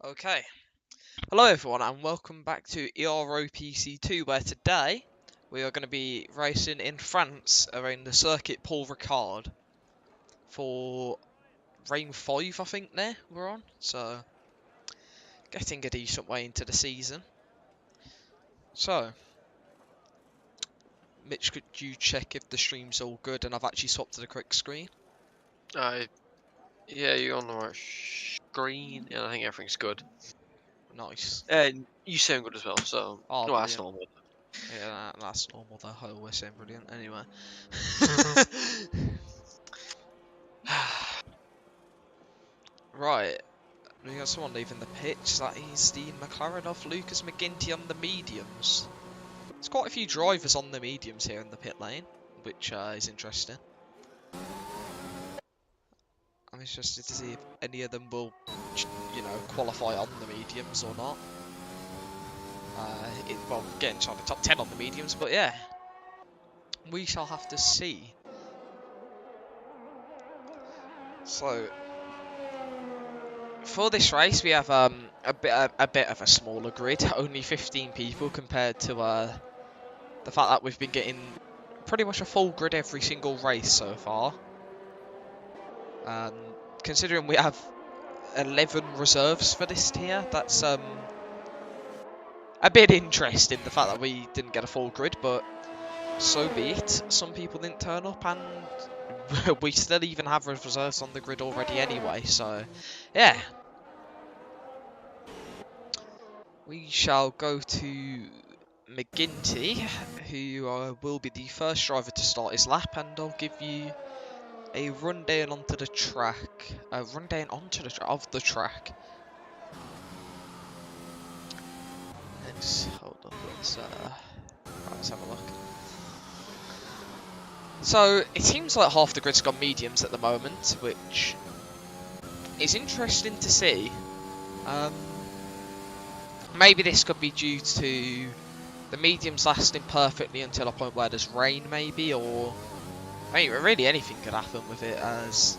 Okay, hello everyone and welcome back to Ero Pc 2 where today we are going to be racing in France around the circuit Paul Ricard for Reign 5 I think now we're on, so getting a decent way into the season. So, Mitch, could you check if the stream's all good and I've actually swapped to the correct screen? Yeah, you're on the right screen, and I think everything's good. Nice. And you sound good as well, so Oh, well, that's brilliant. normal. Yeah, that's normal though, I always sound brilliant anyway. Right. We got someone leaving the pitch. That is the McLaren of Lucas McGinty on the mediums. There's quite a few drivers on the mediums here in the pit lane, which is interesting. I'm interested to see if any of them will, qualify on the mediums or not. Well, get inside the top 10 on the mediums, but yeah, we shall have to see. So, for this race, we have a bit of a smaller grid, only 15 people compared to the fact that we've been getting pretty much a full grid every single race so far. Considering we have 11 reserves for this tier, that's a bit interesting, the fact that we didn't get a full grid, but so be it. Some people didn't turn up and we still even have reserves on the grid already anyway, so yeah. We shall go to McGinty, who will be the first driver to start his lap, and I'll give you a rundown onto the track. A rundown onto of the track. Hold on, let's have a look. So it seems like half the grid's gone mediums at the moment, which is interesting to see. Maybe this could be due to the mediums lasting perfectly until a point where there's rain, maybe, or I mean, really anything could happen with it, as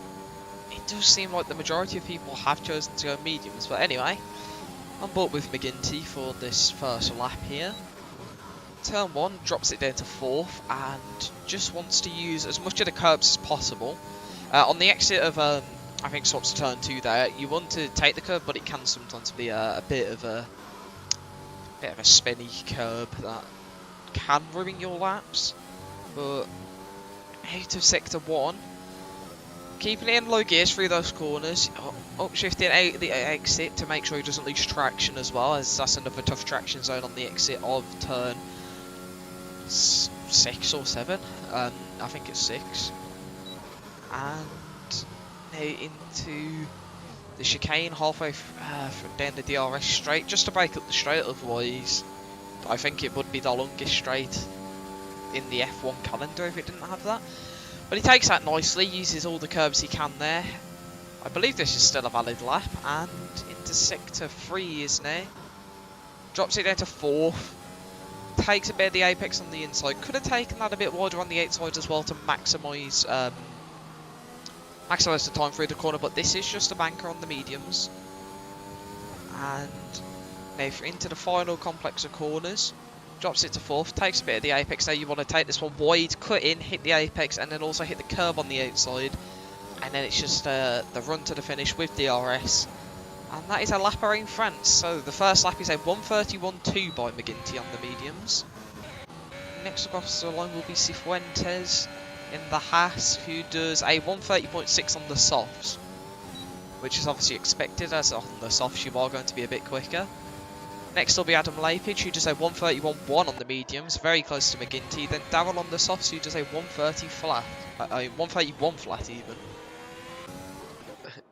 it does seem like the majority of people have chosen to go mediums. But anyway, I'm bored with McGinty for this first lap here. Turn 1 drops it down to 4th and just wants to use as much of the curbs as possible. On the exit of, I think swaps to turn 2 there, you want to take the curb, but it can sometimes be a bit of a spinny curb that can ruin your laps. But out of sector 1, keeping it in low gears through those corners, upshifting out the exit to make sure he doesn't lose traction as well, as that's another tough traction zone on the exit of turn 6 or 7. I think it's 6. And now into the chicane halfway down the DRS straight, just to break up the straight, otherwise I think it would be the longest straight in the F1 calendar if it didn't have that. But he takes that nicely, uses all the curbs he can there. I believe this is still a valid lap, and into sector 3 is now. Drops it down to 4th. Takes a bit of the apex on the inside. Could have taken that a bit wider on the outside as well to maximise the time through the corner, but this is just a banker on the mediums. And now into the final complex of corners. Drops it to 4th, takes a bit of the apex. Now you want to take this one wide, cut in, hit the apex, and then also hit the curb on the outside. And then it's just the run to the finish with DRS. And that is a lap around France. So the first lap is a 1:31.2 by McGinty on the mediums. Next across the line will be Cifuentes in the Haas, who does a 1:30.6 on the softs. Which is obviously expected, as on the softs you are going to be a bit quicker. Next will be Adam Lapidge, who does a 1:31.1 on the mediums, very close to McGinty. Then Darrell on the softs, who does a 1:30 flat, 1:31 flat even.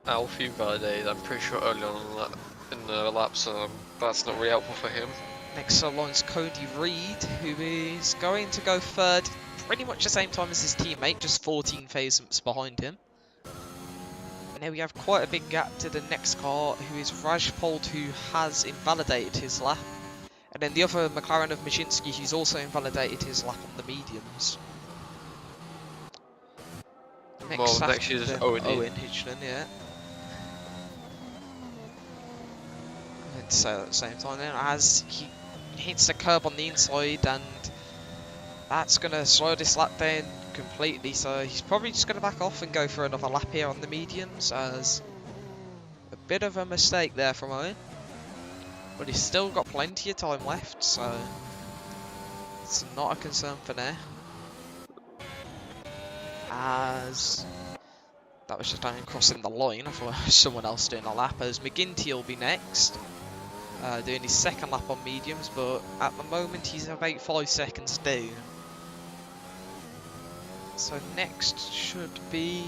Alfie validated, I'm pretty sure early on in the lap, so that's not really helpful for him. Next on line's Cody Reed, who is going to go 3rd, pretty much the same time as his teammate, just 14 thousandths behind him. And now we have quite a big gap to the next car, who is Rajpold, who has invalidated his lap. And then the other McLaren of Mashinsky, who's also invalidated his lap on the mediums. Next is Owen Hitchland, yeah. to say that at the same time then, as he hits the curb on the inside, and that's going to slow this lap down completely, so he's probably just going to back off and go for another lap here on the mediums, as a bit of a mistake there from Owen. But he's still got plenty of time left, so it's not a concern for now. As that was just Owen crossing the line, I thought someone else doing a lap, as McGinty will be next. Doing his second lap on mediums, but at the moment he's about 5 seconds down. So next should be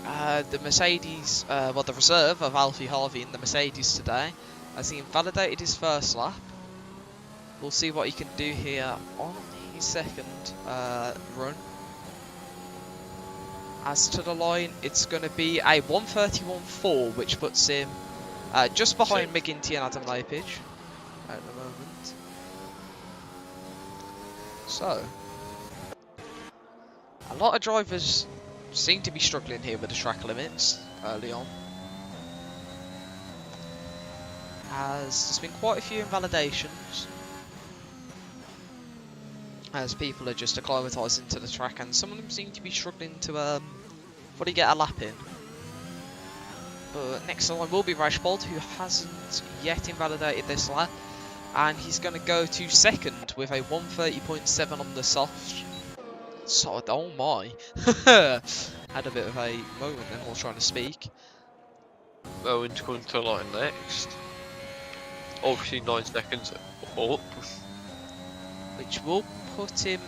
the Mercedes, well, the reserve of Alfie Harvey in the Mercedes today, as he invalidated his first lap. We'll see what he can do here on his second run. As to the line, it's going to be a 1:31.4, which puts him just behind McGinty and Adam Lapage at the moment. So, a lot of drivers seem to be struggling here with the track limits early on, as there's been quite a few invalidations, as people are just acclimatising to the track, and some of them seem to be struggling to fully get a lap in. But next on will be Rashbold, who hasn't yet invalidated this lap, and he's going to go to second with a 1:30.7 on the soft. So, oh my, had a bit of a moment then while trying to speak. Owen's going to the line next. Obviously 9 seconds up. Which will put him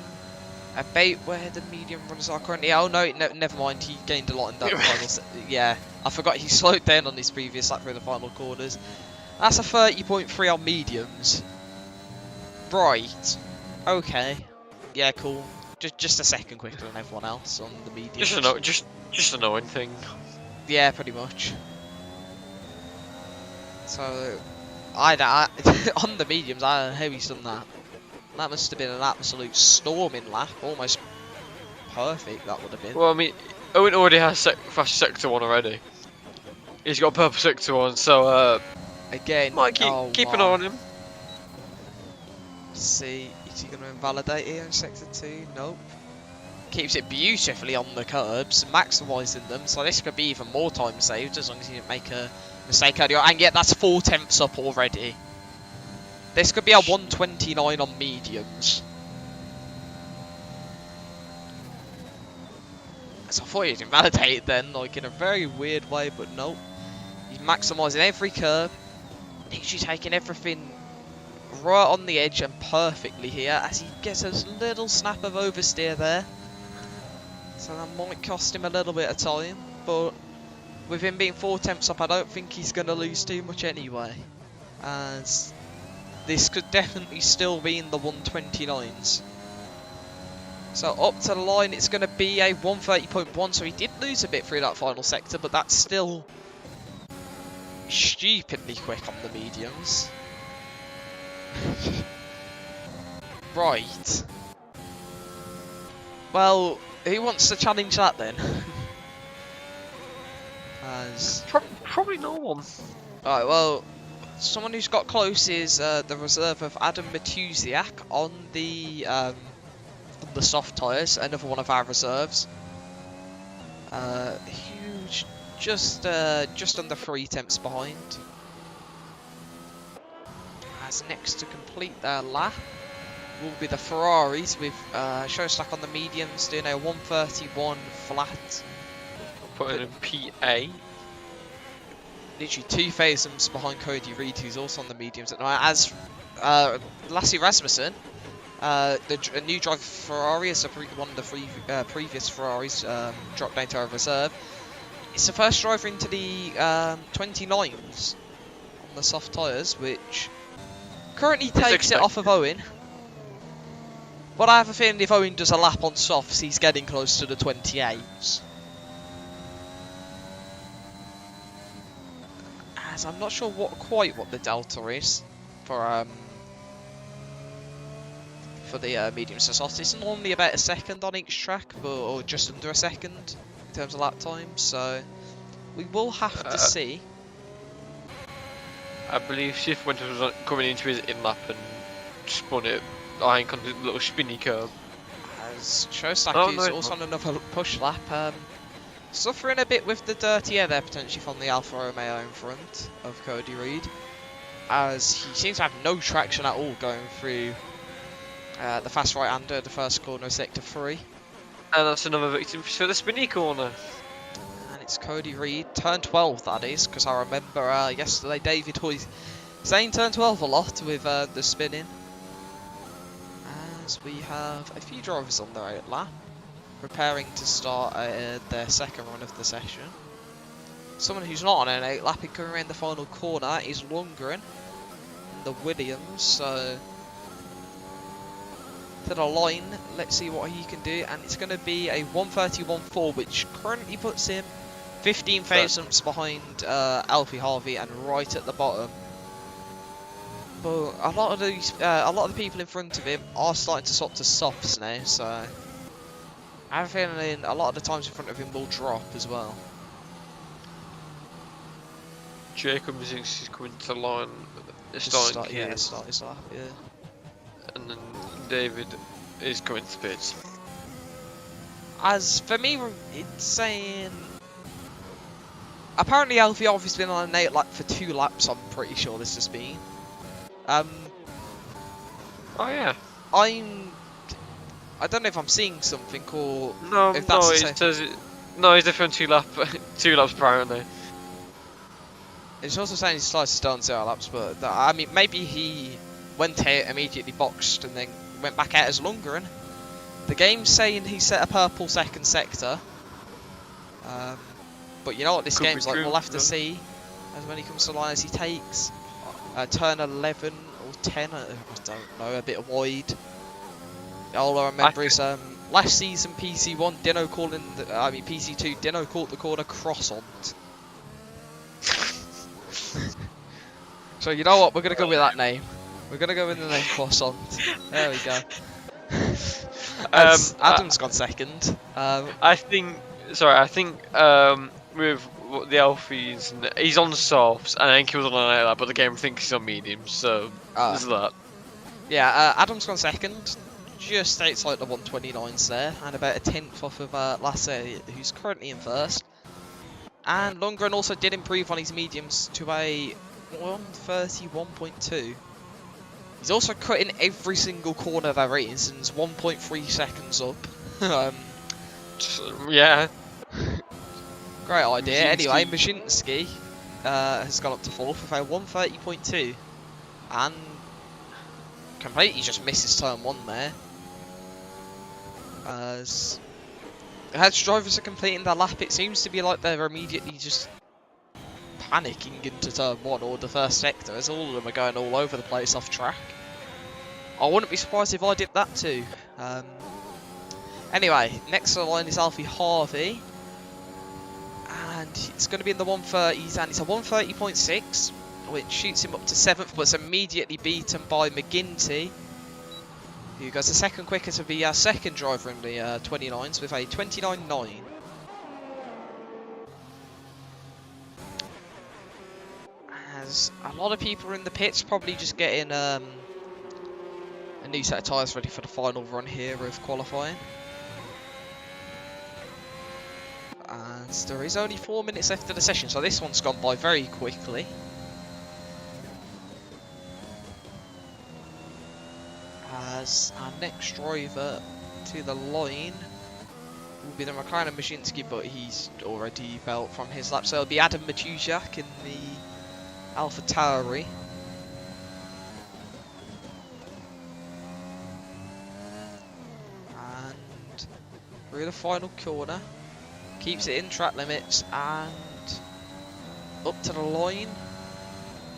about where the medium runners are currently. Oh no, never mind, he gained a lot in that final yeah, I forgot he slowed down on his previous lap through the final corners. That's a 30.3 on mediums. Right, okay, yeah, cool. Just a second quicker than everyone else on the mediums. Just an Owen thing. Yeah, pretty much. So, I on the mediums, I don't know how he's done that. That must have been an absolute storming lap, almost perfect that would have been. Well, I mean, Owen already has fast sector 1 already. He's got purple sector 1, so again, might keep an eye on him. See, is he going to invalidate here in sector 2? Nope. Keeps it beautifully on the curbs, maximising them, so this could be even more time saved as long as he didn't make a mistake earlier. And yet that's 4 tenths up already. This could be a 1:29 on mediums. So I thought he'd invalidated then, like in a very weird way, but nope. He's maximising every curb, literally taking everything right on the edge and perfectly here, as he gets a little snap of oversteer there. So that might cost him a little bit of time, but with him being 4 tenths up, I don't think he's going to lose too much anyway, as this could definitely still be in the 1:29s. So up to the line, it's going to be a 1:30.1, so he did lose a bit through that final sector, but that's still stupidly quick on the mediums. Right. Well, who wants to challenge that then? As Probably no one. Alright, well, someone who's got close is the reserve of Adam Matusiak on the soft tyres, another one of our reserves. Huge, just under 3 tenths behind. As next to complete their lap will be the Ferraris with Showstack on the mediums doing a 1:31 flat. Putting in PA. Literally 2 thousandths behind Cody Reid, who's also on the mediums at the moment. As Lassie Rasmussen, a new driver for Ferrari, as one of the previous Ferraris dropped down to our reserve. It's the first driver into the 29s on the soft tyres, which currently takes it off of Owen. But I have a feeling if Owen does a lap on softs, he's getting close to the 28s. As I'm not sure quite what the delta is for the mediums to softs. It's normally about a second on each track, or just under a second in terms of lap times. So we will have to see. I believe Shift went was coming into his in lap and spun it. I think on the little spinny curb. As Shostak Oh, is no, it's also not. on another push lap, suffering a bit with the dirty air there potentially from the Alfa Romeo in front of Cody Reed, as he seems to have no traction at all going through the fast right-hander, the first corner of sector 3. And that's another victim for the spinny corner. And it's Cody Reed, turn 12 that is, because I remember yesterday David was saying turn 12 a lot with the spinning. As we have a few drivers on their 8th lap, preparing to start their second run of the session. Someone who's not on an 8th lap and coming around the final corner is Lundgren in the Williams, so to the line, let's see what he can do, and it's going to be a 1:31.4, which currently puts him 15 thousandths behind Alfie Harvey and right at the bottom. But a lot of the people in front of him are starting to swap to softs now, so I have a feeling a lot of the times in front of him will drop as well. Jacob is coming to the line. Start his lap, yeah. And then David is coming to pits. As for me, it's saying apparently Alfie Harvey's been on an 8 lap for 2 laps. I'm pretty sure this has been. Oh yeah. I don't know if I'm seeing something or No, if that's no, the it same. says it. No, he's different 2 laps apparently. It's also saying he started to on 0 laps, but I mean maybe he went out, immediately boxed, and then went back out as Lundgren. The game's saying he set a purple second sector. But you know what this Could game's be like, true, we'll have to yeah. see as when he comes to the line as he takes turn 11 or 10, I don't know, a bit wide. All I remember is last season PC1 PC2 Dino caught the corner croissant. So you know what, we're gonna go with that name. We're gonna go with the name croissant. There we go. As Adam's gone second. I think with the Alfies, he's on softs, and I think he was on an 8 lap, but the game thinks he's on mediums, so there's that. Yeah, Adam's gone second, just outside the 129s there, and about a 10th off of Lasse, who's currently in first. And Lundgren also did improve on his mediums to a 1:31.2. He's also cutting every single corner there is, and is 1.3 seconds up. Yeah. Great idea. Anyway, Mashinsky has gone up to 4th with a 1:30.2, and completely just misses turn 1 there. As drivers are completing their lap, it seems to be like they're immediately just panicking into turn 1 or the first sector, as all of them are going all over the place off track. I wouldn't be surprised if I did that too. Anyway, next to the line is Alfie Harvey, and it's going to be in the 1:30s, and it's a 1:30.6, which shoots him up to 7th, but it's immediately beaten by McGinty, who goes the second quicker to be our second driver in the 29s with a 29.9. As a lot of people are in the pits, probably just getting a new set of tyres ready for the final run here of qualifying. And there is only 4 minutes left of the session, so this one's gone by very quickly. As our next driver to the line will be the McLaren Mashinsky, but he's already felt from his lap, so it'll be Adam Matuzak in the Alpha Tauri. And through the final corner, keeps it in track limits, and up to the line,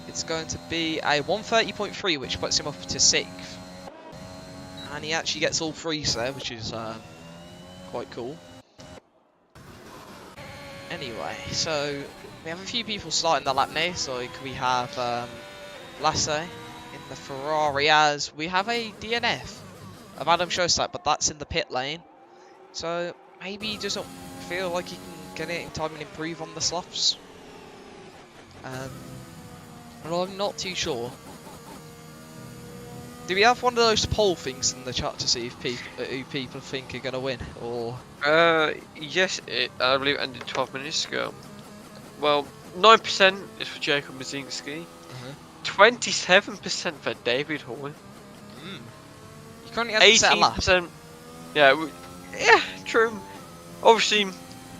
it's going to be a 1:30.3, which puts him up to 6th. And he actually gets all 3s there, which is quite cool. Anyway, so we have a few people starting the lap now. So we have Lasse in the Ferrari, as we have a DNF of Adam Shostak, but that's in the pit lane. So maybe he doesn't feel like he can get it in time and improve on the softs. And I'm not too sure. Do we have one of those poll things in the chat to see if who people think are going to win? Or Yes, I believe it ended 12 minutes ago. Well, 9% is for Jacob Mazinski, 27% for David Hoy, he currently hasn't set a lap. 18%. Yeah, true. Obviously,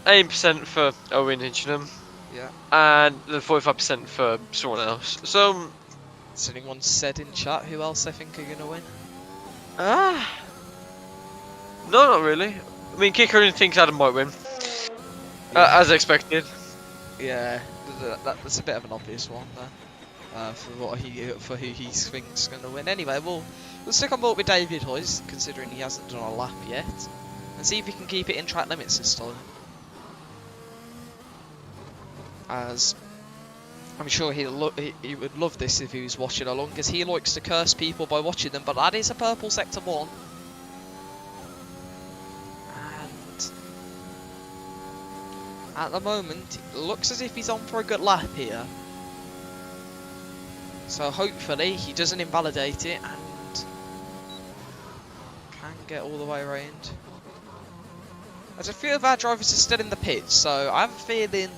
8% for Owen Hitchingham, Yeah. and then 45% for someone else. So, Has anyone said in chat who else they think are going to win? no, not really. I mean, Kicker thinks Adam might win, Yeah. as expected. Yeah, that's a bit of an obvious one there. For who he thinks is going to win. Anyway, we'll stick on board with David Hoyes, considering he hasn't done a lap yet, and see if he can keep it in track limits this time. As I'm sure he would love this if he was watching along, because he likes to curse people by watching them. But that is a purple sector 1, and at the moment it looks as if he's on for a good lap here. So hopefully he doesn't invalidate it and can get all the way around. As a few of our drivers are still in the pits, so I have a feeling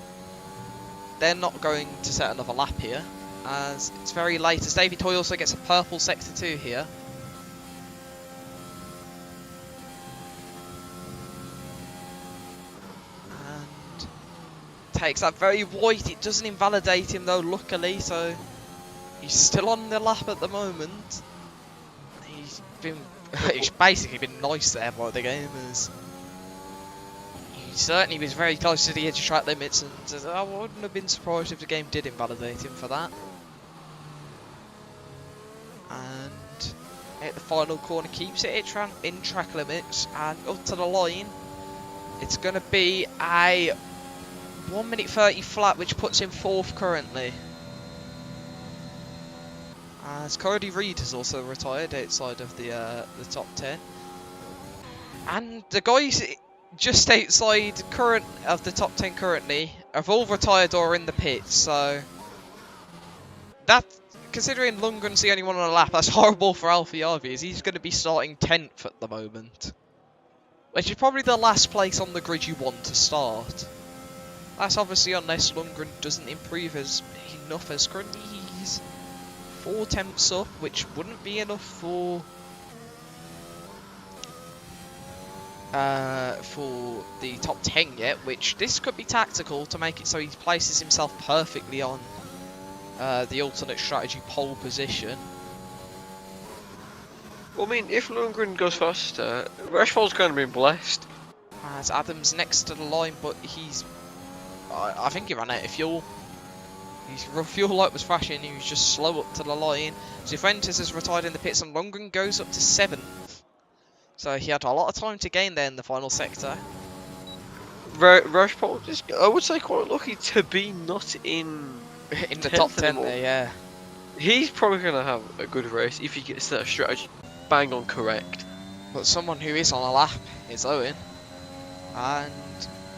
they're not going to set another lap here, as it's very late, as David Hoy also gets a purple sector 2 here. And takes that very white. It doesn't invalidate him though, luckily, so he's still on the lap at the moment. He's basically been nice there by the gamers. He certainly was very close to the edge of track limits, and I wouldn't have been surprised if the game did invalidate him for that. And at the final corner, keeps it in track limits and up to the line. It's going to be a 1 minute 30 flat, which puts him 4th currently. As Cody Reid has also retired outside of the top 10. And the guys just outside of the top 10 currently have all retired or are in the pits, so that, considering Lundgren's the only one on a lap, that's horrible for Alfie Arvi, as he's going to be starting 10th at the moment, which is probably the last place on the grid you want to start. That's obviously unless Lundgren doesn't improve enough, as currently he's 4 tenths up, which wouldn't be enough for the top 10 yet, which this could be tactical to make it so he places himself perfectly on the alternate strategy pole position. Well, I mean, if Lundgren goes faster, Rashford's going to be blessed. As Adams next to the line, but I think he ran out of fuel. His fuel light was flashing, he was just slow up to the line. Cifuentes has retired in the pits and Lundgren goes up to 7th. So he had a lot of time to gain there in the final sector. Rashford is, I would say, quite lucky to be not in the top 10 there, yeah. He's probably going to have a good race if he gets that strategy bang on correct. But someone who is on a lap is Owen. And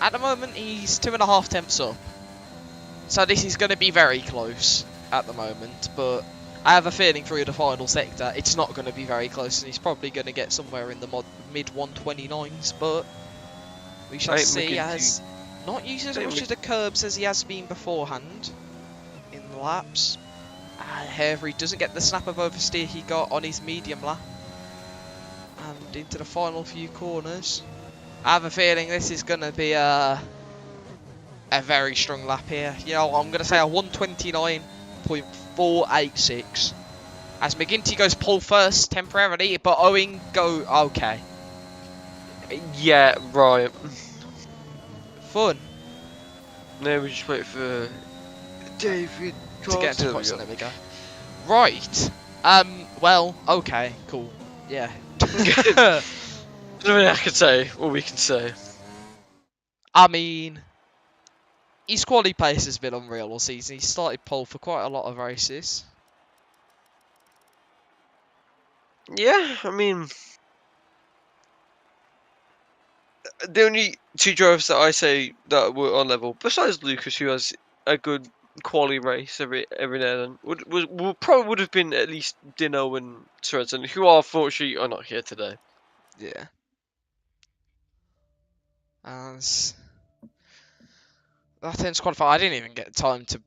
at the moment he's 2.5 tenths up. So this is going to be very close at the moment, but I have a feeling through the final sector it's not going to be very close, and he's probably going to get somewhere in the mid 129s, but we shall see, as not using as much of the curbs as he has been beforehand in the laps. However, he doesn't get the snap of oversteer he got on his medium lap, and into the final few corners. I have a feeling this is going to be a very strong lap here. You know, I'm going to say a 129.486. As McGinty goes pole first temporarily, but Owen go okay. Yeah, right. Fun. Now we just wait for David to get into the box. There we go. Right. Well, okay, cool. Yeah. Nothing I can say. All we can say. I mean, his quality pace has been unreal all season. He started pole for quite a lot of races. Yeah, I mean, the only 2 drivers that I say that were on level, besides Lucas, who has a good quali race every now and then. Probably would have been at least Dino and Swenson, who are unfortunately are not here today. Yeah. As that ends qualify. I didn't even get time to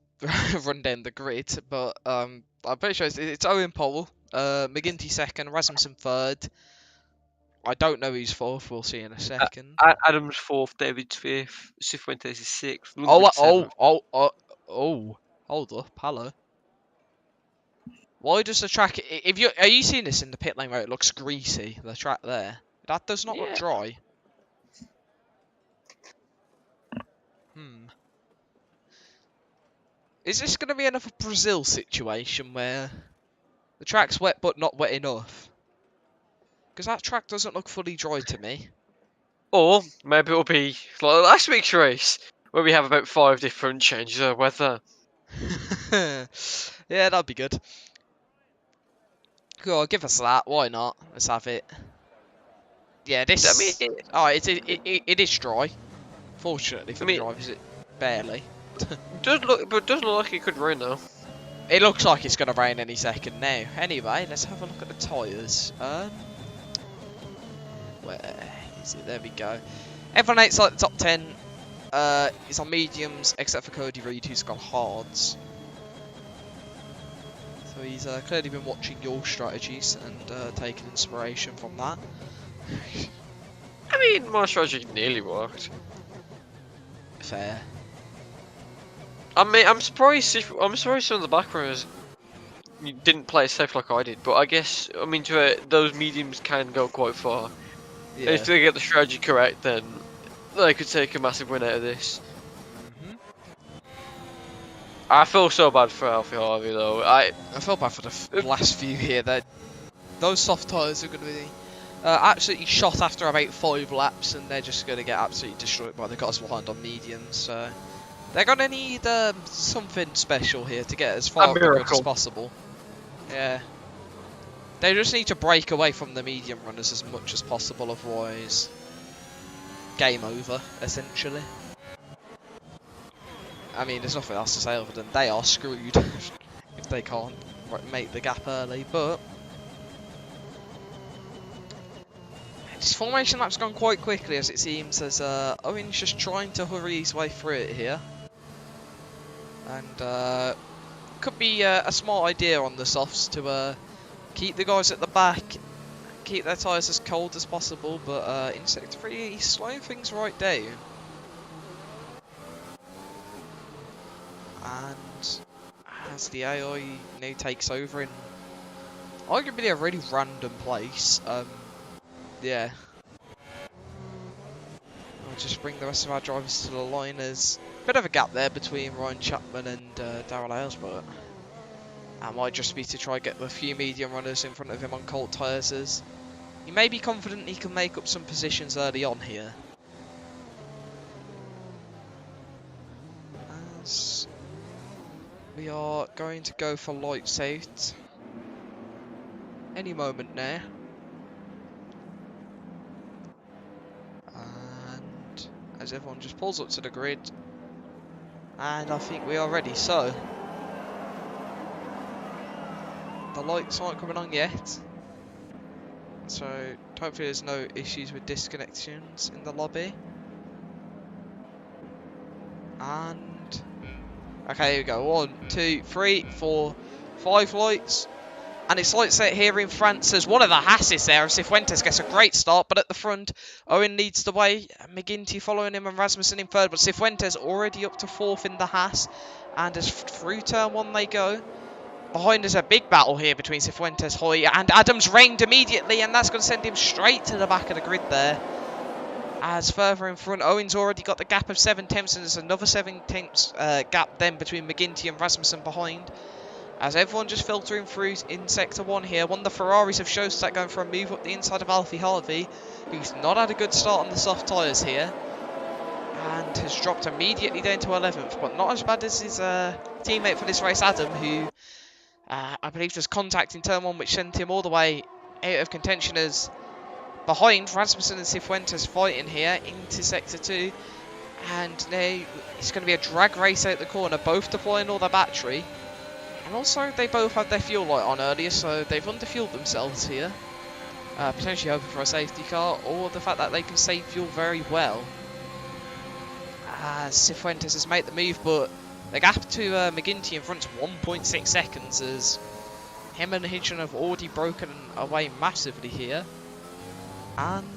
run down the grid, but I'm pretty sure it's Owen Pole, McGinty second, Rasmussen third. I don't know who's fourth. We'll see in a second. Adams fourth, David's fifth, Cifuentes is sixth, Oh, Lundgren seventh. hold up, hello. Why does the track? If you are you seeing this in the pit lane where it looks greasy? The track there, that does not look Yeah. dry. Hmm. Is this going to be another Brazil situation where the track's wet but not wet enough? Because that track doesn't look fully dry to me. Or maybe it'll be like last week's race, where we have about 5 different changes of weather. Yeah, that'd be good. Cool, give us that. Why not? Let's have it. Yeah, I mean, this. Oh, it is dry. Fortunately for I the mean, drivers, it barely. doesn't look like it could rain though. It looks like it's going to rain any second now. Anyway, let's have a look at the tyres. Where is it? There we go. Everyone outside the top 10 is on mediums, except for Cody Reid, who's got hards. So he's clearly been watching your strategies and taking inspiration from that. I mean, my strategy nearly worked. Fair. I mean, I'm surprised some of the back runners didn't play it safe like I did. But I guess, I mean, those mediums can go quite far. Yeah. And if they get the strategy correct, then they could take a massive win out of this. I feel so bad for Alfie Harvey though. I feel bad for the last few here. That those soft tyres are going to be absolutely shot after about 5 laps, and they're just going to get absolutely destroyed by the cars behind on mediums. So they're going to need something special here to get as far up the grid as possible. Yeah. They just need to break away from the medium runners as much as possible, otherwise game over, essentially. I mean, there's nothing else to say other than they are screwed if they can't make the gap early, but this formation lap's gone quite quickly, as it seems, as Owen's just trying to hurry his way through it here. And could be a smart idea on the softs to keep the guys at the back, keep their tyres as cold as possible, but in Sector 3 he's slowing things right down. And as the AI now takes over in arguably a really random place, yeah. I'll just bring the rest of our drivers to the line. There's a bit of a gap there between Ryan Chapman and Darrell Ailes, but that might just be to try and get a few medium runners in front of him on cold tyres, as he may be confident he can make up some positions early on here. As we are going to go for lights out any moment now. And as everyone just pulls up to the grid, and I think we are ready. So the lights aren't coming on yet, so hopefully there's no issues with disconnections in the lobby. And okay, here we go. 1, 2, 3, 4, 5 lights. And it's lights out here in France as one of the Hasses there. Cifuentes gets a great start, but at the front, Owen leads the way. McGinty following him and Rasmussen in third, but Cifuentes already up to 4th in the Haas. And as through turn 1 they go. Behind us a big battle here between Cifuentes, Hoy, and Adams reined immediately, and that's going to send him straight to the back of the grid there. As further in front, Owen's already got the gap of 7 tenths, and there's another 7 tenths gap then between McGinty and Rasmussen behind. As everyone just filtering through in Sector 1 here. One of the Ferraris have Showstack going for a move up the inside of Alfie Harvey, who's not had a good start on the soft tyres here, and has dropped immediately down to 11th, but not as bad as his teammate for this race, Adam, who I believe was contact in turn 1, which sent him all the way out of contention, as behind Rasmussen and Cifuentes fighting here into Sector 2. And now it's going to be a drag race out the corner, both deploying all their battery. And also, they both had their fuel light on earlier, so they've underfueled themselves here. Potentially hoping for a safety car, or the fact that they can save fuel very well. Cifuentes has made the move, but the gap to McGinty in front is 1.6 seconds, as him and Hitchin have already broken away massively here. And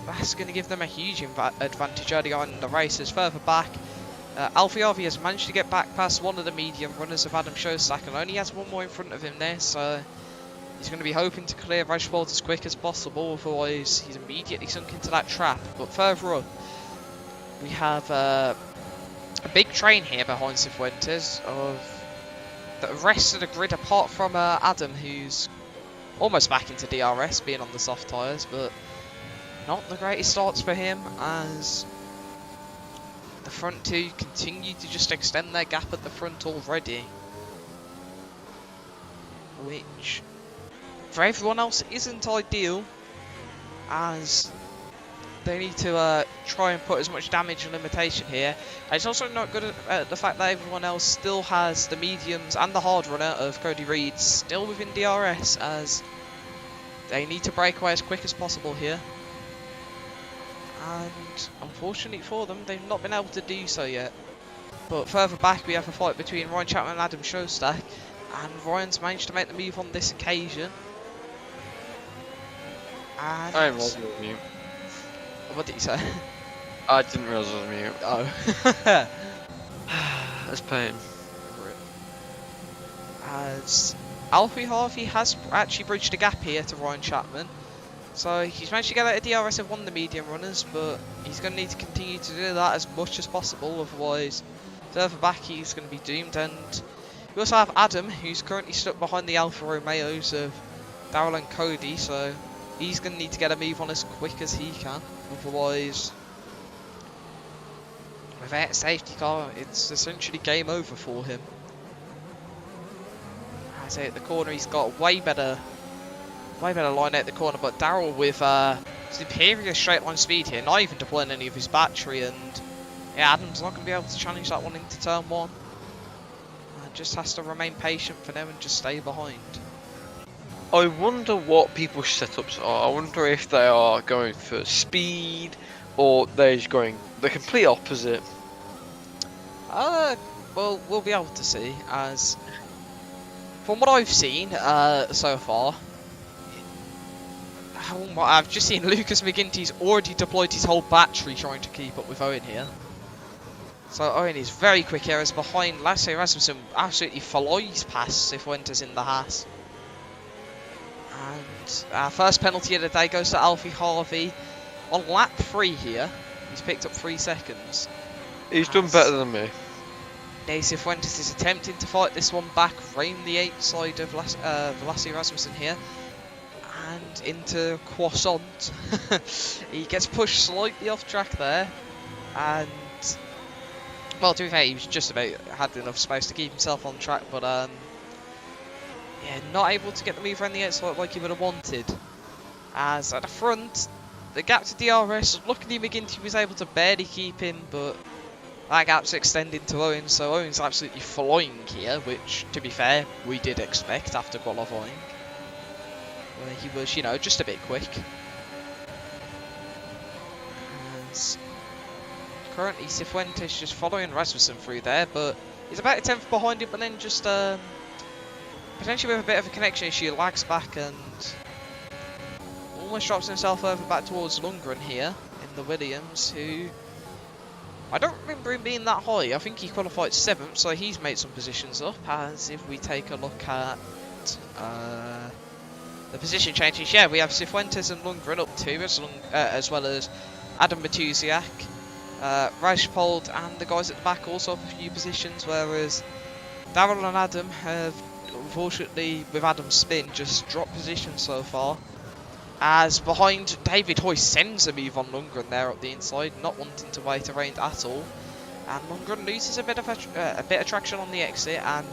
that's going to give them a huge advantage early on in the race, as further back, Alfie Harvey has managed to get back past one of the medium runners of Adam Shostak and only has one more in front of him there, so he's going to be hoping to clear Rajpal as quick as possible, otherwise he's immediately sunk into that trap. But further up, we have a big train here behind Cifuentes of the rest of the grid, apart from Adam, who's almost back into DRS, being on the soft tyres, but not the greatest starts for him, as the front two continue to just extend their gap at the front already, which for everyone else isn't ideal, as they need to try and put as much damage and limitation here. And it's also not good at the fact that everyone else still has the mediums and the hard runner of Cody Reed still within DRS, as they need to break away as quick as possible here. And unfortunately for them, they've not been able to do so yet. But further back, we have a fight between Ryan Chapman and Adam Shostak, and Ryan's managed to make the move on this occasion. And I didn't realise you were mute. what did you say? I didn't realise I was mute. Oh. That's pain. As Alfie Harvey has actually bridged a gap here to Ryan Chapman. So he's managed to get out of DRS of one of the medium runners, but he's going to need to continue to do that as much as possible, otherwise further back he's going to be doomed. And we also have Adam, who's currently stuck behind the Alfa Romeos of Daryl and Cody, so he's going to need to get a move on as quick as he can, otherwise without a safety car it's essentially game over for him. As at the corner, he's got way better line out the corner, but Daryl with superior straight line speed here, not even deploying any of his battery, and yeah, Adam's not going to be able to challenge that one into turn one. Just has to remain patient for them and just stay behind. I wonder what people's setups are. I wonder if they are going for speed or they're just going the complete opposite. Well, we'll be able to see, as from what I've seen so far, I've just seen Lucas McGinty's already deployed his whole battery trying to keep up with Owen here. So Owen is very quick here, as behind Lasse Rasmussen absolutely flies past Cifuentes in the Haas. And our first penalty of the day goes to Alfie Harvey on lap 3 here. He's picked up 3 seconds. He's done better than me. Cifuentes is attempting to fight this one back, rein the outside of Lasse Rasmussen here. And into Croissant. He gets pushed slightly off track there. And well, to be fair, he was just about had enough space to keep himself on track, but yeah, not able to get the move around the outside like he would have wanted. As at the front, the gap to DRS, luckily McGinty was able to barely keep in, but that gap's extending to Owen, so Owen's absolutely flying here, which, to be fair, we did expect after qualifying. Where he was, you know, just a bit quick. As currently Cifuentes just following Rasmussen through there, but he's about a 10th behind him, but then just potentially with a bit of a connection issue, lags back and almost drops himself over back towards Lundgren here in the Williams, who I don't remember him being that high. I think he qualified 7th, so he's made some positions up. As if we take a look at the position changes, yeah, we have Cifuentes and Lundgren up 2, as well as Adam Matusiak. Rajpold and the guys at the back also up a few positions, whereas Daryl and Adam have, unfortunately, with Adam's spin, just dropped positions so far. As behind, David Hoy sends a move on Lundgren there up the inside, not wanting to wait around at all. And Lundgren loses a bit of traction on the exit, and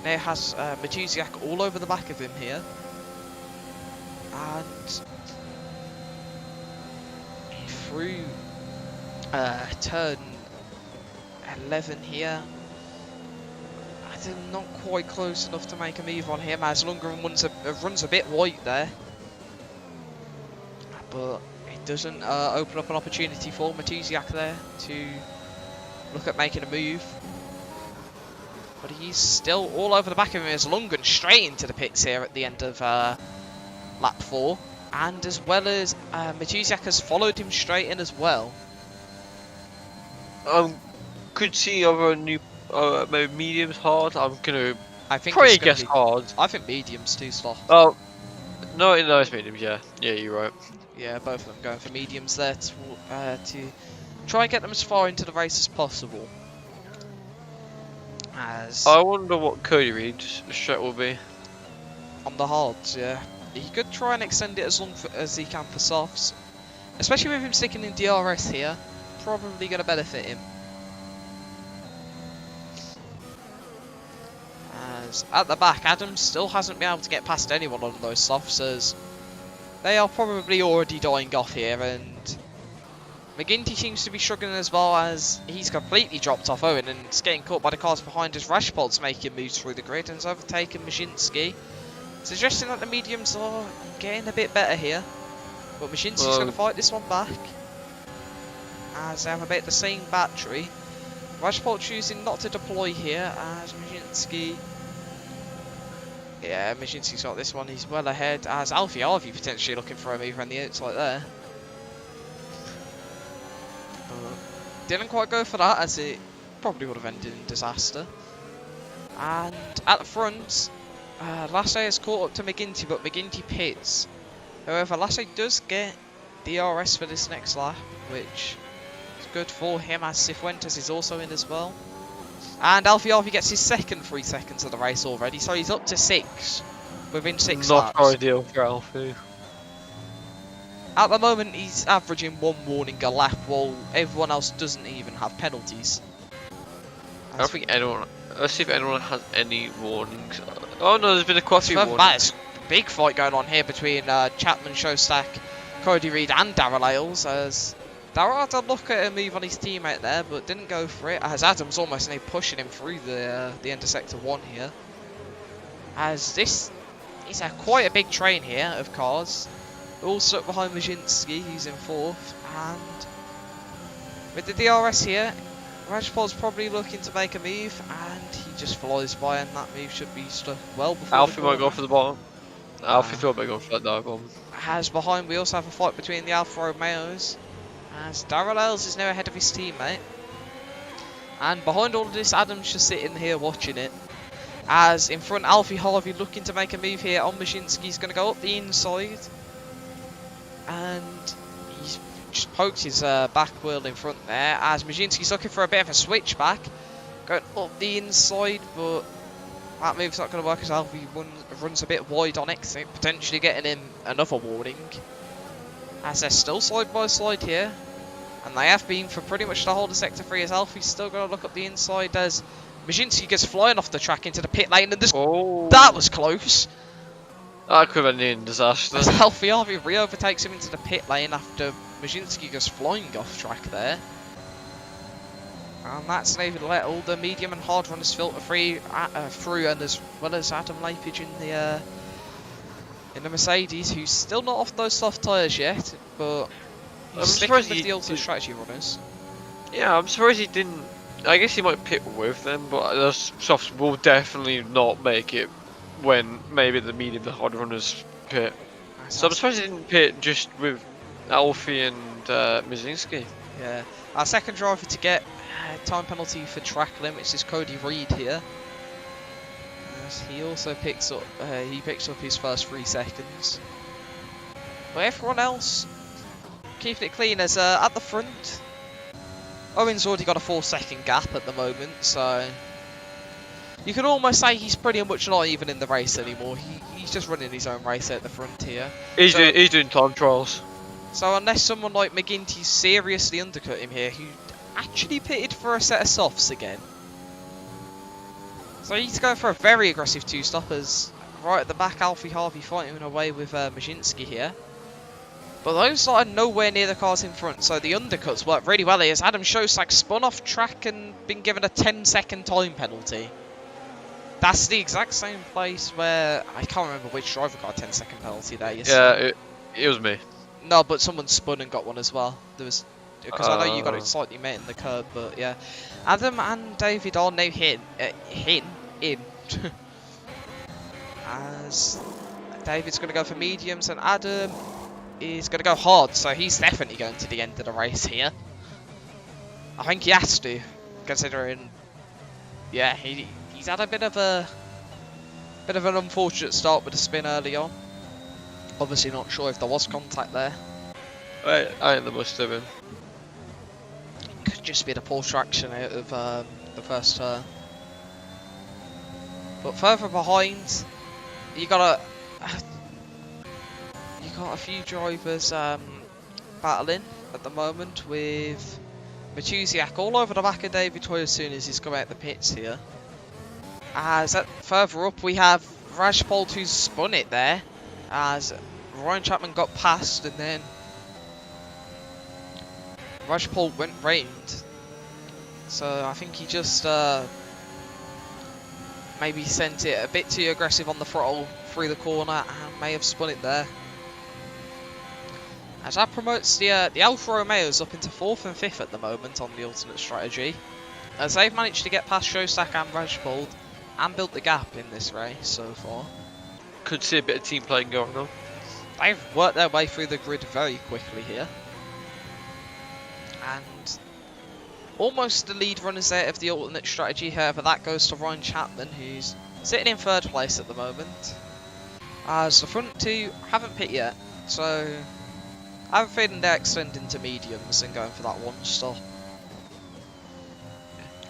now has Matusiak all over the back of him here. And through Turn 11 here. I'm not quite close enough to make a move on him, as Lundgren runs a bit wide there. But it doesn't open up an opportunity for Matusiak there to look at making a move. But he's still all over the back of him as Lundgren straight into the pits here at the end of lap 4. And as well as Matusiak has followed him straight in as well. Could see over a new maybe mediums hard. I'm gonna I think probably it's gonna guess be, hard. I think mediums too sloth. Oh no, it's mediums. Yeah, you're right. Yeah, both of them going for mediums there to try and get them as far into the race as possible. As I wonder what Cody Reid's strat will be. on the hards, yeah. He could try and extend it as long as he can for softs. Especially with him sticking in DRS here. Probably going to benefit him. As at the back, Adams still hasn't been able to get past anyone on those softs, as they are probably already dying off here, and McGinty seems to be struggling as well, as he's completely dropped off Owen and is getting caught by the cars behind as Rashpol's making moves through the grid and has overtaken Maszynski, suggesting that the mediums are getting a bit better here. But Maszynski's going to fight this one back, as they have about the same battery. Rashpol choosing not to deploy here, as Maszynski... Yeah, Maszynski's got this one, he's well ahead, as Alfie Harvey potentially looking for a move on the outside there. But didn't quite go for that, as it probably would have ended in disaster. And at the front, Lasse is caught up to McGinty, but McGinty pits. However, Lasse does get DRS for this next lap, which is good for him, as Cifuentes is also in as well. And Alfie Harvey gets his second 3 seconds of the race already, so he's up to 6 within 6 laps. Not ideal for Alfie. At the moment, he's averaging 1 warning a lap, while everyone else doesn't even have penalties. I don't think anyone. Let's see if anyone has any warnings. Oh no, there's been quite a few warnings. That's a big fight going on here between Chapman, Shostak, Cody Reid and Darrell Ailes, as Darrell had a look at a move on his teammate there, but didn't go for it, as Adams almost pushing him through the end of sector 1 here. As this is quite a big train here of cars, all stuck behind Maszynski, who's in 4th, and with the DRS here, Rajpol's probably looking to make a move, and he just flies by, and that move should be stuck well before Alfie might go for the bottom. Alfie thought about going for that dive bomb. As behind, we also have a fight between the Alfa Romeos, as Darrell Ailes is now ahead of his teammate. And behind all of this, Adam's just sitting here watching it. As in front, Alfie Harvey looking to make a move here on Maszynski. He's going to go up the inside. And he's just poked his back wheel in front there, as Maszynski's looking for a bit of a switchback. Going up the inside, but that move's not going to work, as Alfie runs a bit wide on exit, potentially getting him another warning. As they're still side by side here, and they have been for pretty much the whole of Sector 3, as Alfie's still going to look up the inside as Maszynski gets flying off the track into the pit lane, and that was close. That could have been a disaster. As Alfie Harvey re-overtakes him into the pit lane after Maszynski goes flying off track there. And that's enabled to let all the medium and hard runners filter through, and as well as Adam Lapage in the Mercedes, who's still not off those soft tyres yet, but he's sticking with the ultimate strategy runners. Yeah, I'm surprised he didn't. I guess he might pit with them, but those softs will definitely not make it when maybe the medium, the hard runners pit. So I'm surprised he didn't pit just with Alfie and Maszynski. Yeah, our second driver to get time penalty for track limits is Cody Reid here. As he also picks up his first 3 seconds. But everyone else keeping it clean, as at the front, Owen's already got a 4-second gap at the moment, so you could almost say he's pretty much not even in the race anymore. He's just running his own race at the front here. He's doing time trials. So unless someone like McGinty seriously undercut him here, who actually pitted for a set of softs again. So he's going for a very aggressive 2-stoppers. Right at the back, Alfie Harvey fighting away with Maszynski here. But those are nowhere near the cars in front, so the undercuts work really well here as Adam Shosak spun off track and been given a 10-second time penalty. That's the exact same place where, I can't remember which driver got a 10-second penalty there yesterday. Yeah, it was me. No, but someone spun and got one as well. There was, because I know you got it slightly met in the curb, but yeah. Adam and David are now in. As David's going to go for mediums and Adam is going to go hard, so he's definitely going to the end of the race here. I think he has to, considering, yeah, he's had a bit of an unfortunate start with a spin early on. Obviously not sure if there was contact there. I think there must have been. Could just be the poor traction out of the first turn. But further behind, you got a few drivers battling at the moment, with Matusiak all over the back of David Toy as soon as he's come out the pits here. As further up we have Rajpal who's spun it there, as Ryan Chapman got past and then Rajpal went round. So I think he just maybe sent it a bit too aggressive on the throttle through the corner and may have spun it there. As that promotes the Alfa Romeos up into 4th and 5th at the moment on the alternate strategy, as they've managed to get past Shosak and Rajpal and built the gap in this race so far. Could see a bit of team playing going on. They've worked their way through the grid very quickly here. And almost the lead runners there of the alternate strategy, however that goes to Ryan Chapman, who's sitting in 3rd place at the moment. As the front two haven't pit yet, so I have a feeling they're extending to mediums and going for that one stop.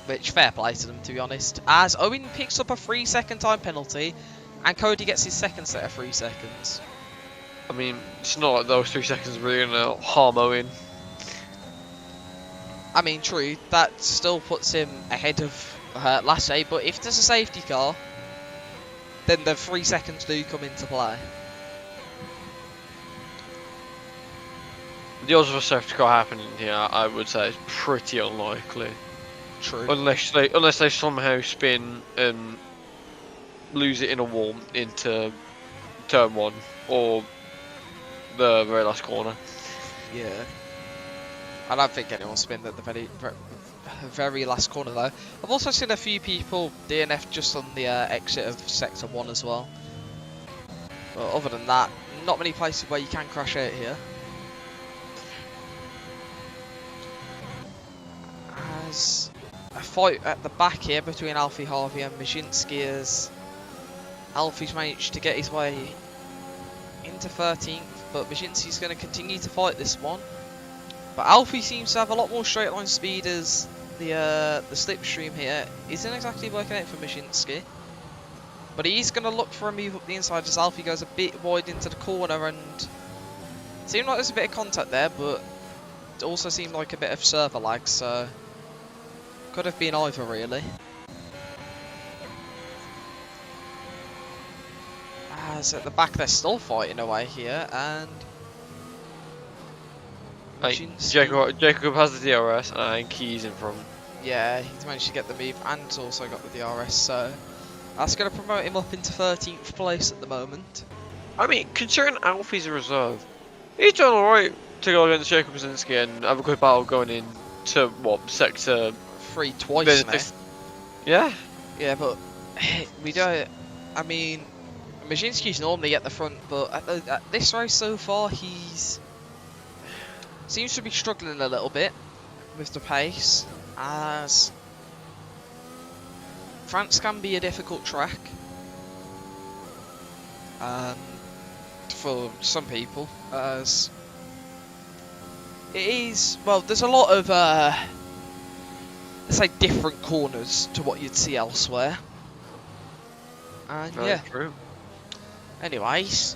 Which, fair play to them, to be honest. As Owen picks up a 3-second time penalty and Cody gets his second set of 3 seconds. I mean, it's not like those 3 seconds are really going to harm Owen. I mean, true, that still puts him ahead of Lasse, but if there's a safety car, then the 3 seconds do come into play. The odds of a safety car happening here, I would say, is pretty unlikely. True. Unless they somehow spin and lose it in a wall into turn 1 or the very last corner. Yeah. I don't think anyone spinned at the very last corner though. I've also seen a few people DNF just on the exit of Sector 1 as well. But other than that, not many places where you can crash out here. As a fight at the back here between Alfie Harvey and Majinski, as Alfie's managed to get his way into 13th, but Majinski's going to continue to fight this one. But Alfie seems to have a lot more straight line speed, as the slipstream here isn't exactly working out for Majinski. But he's going to look for a move up the inside as Alfie goes a bit wide into the corner, and it seemed like there's a bit of contact there, but it also seemed like a bit of server lag, so could have been either really. As at the back they're still fighting away here, and Jacob has the DRS and Key's in front. Yeah, he's managed to get the move and also got the DRS, so that's going to promote him up into 13th place at the moment. I mean, considering Alfie's a reserve, he's done alright to go against Jacob Brzezinski and have a good battle going in to, what, Sector 3 twice now. Yeah? Yeah, but we don't, I mean, Majinski's normally at the front, but at this race so far, he's seems to be struggling a little bit with the pace, as France can be a difficult track for some people, as it is, well, there's a lot of let's say different corners to what you'd see elsewhere, and Very yeah, true. anyways,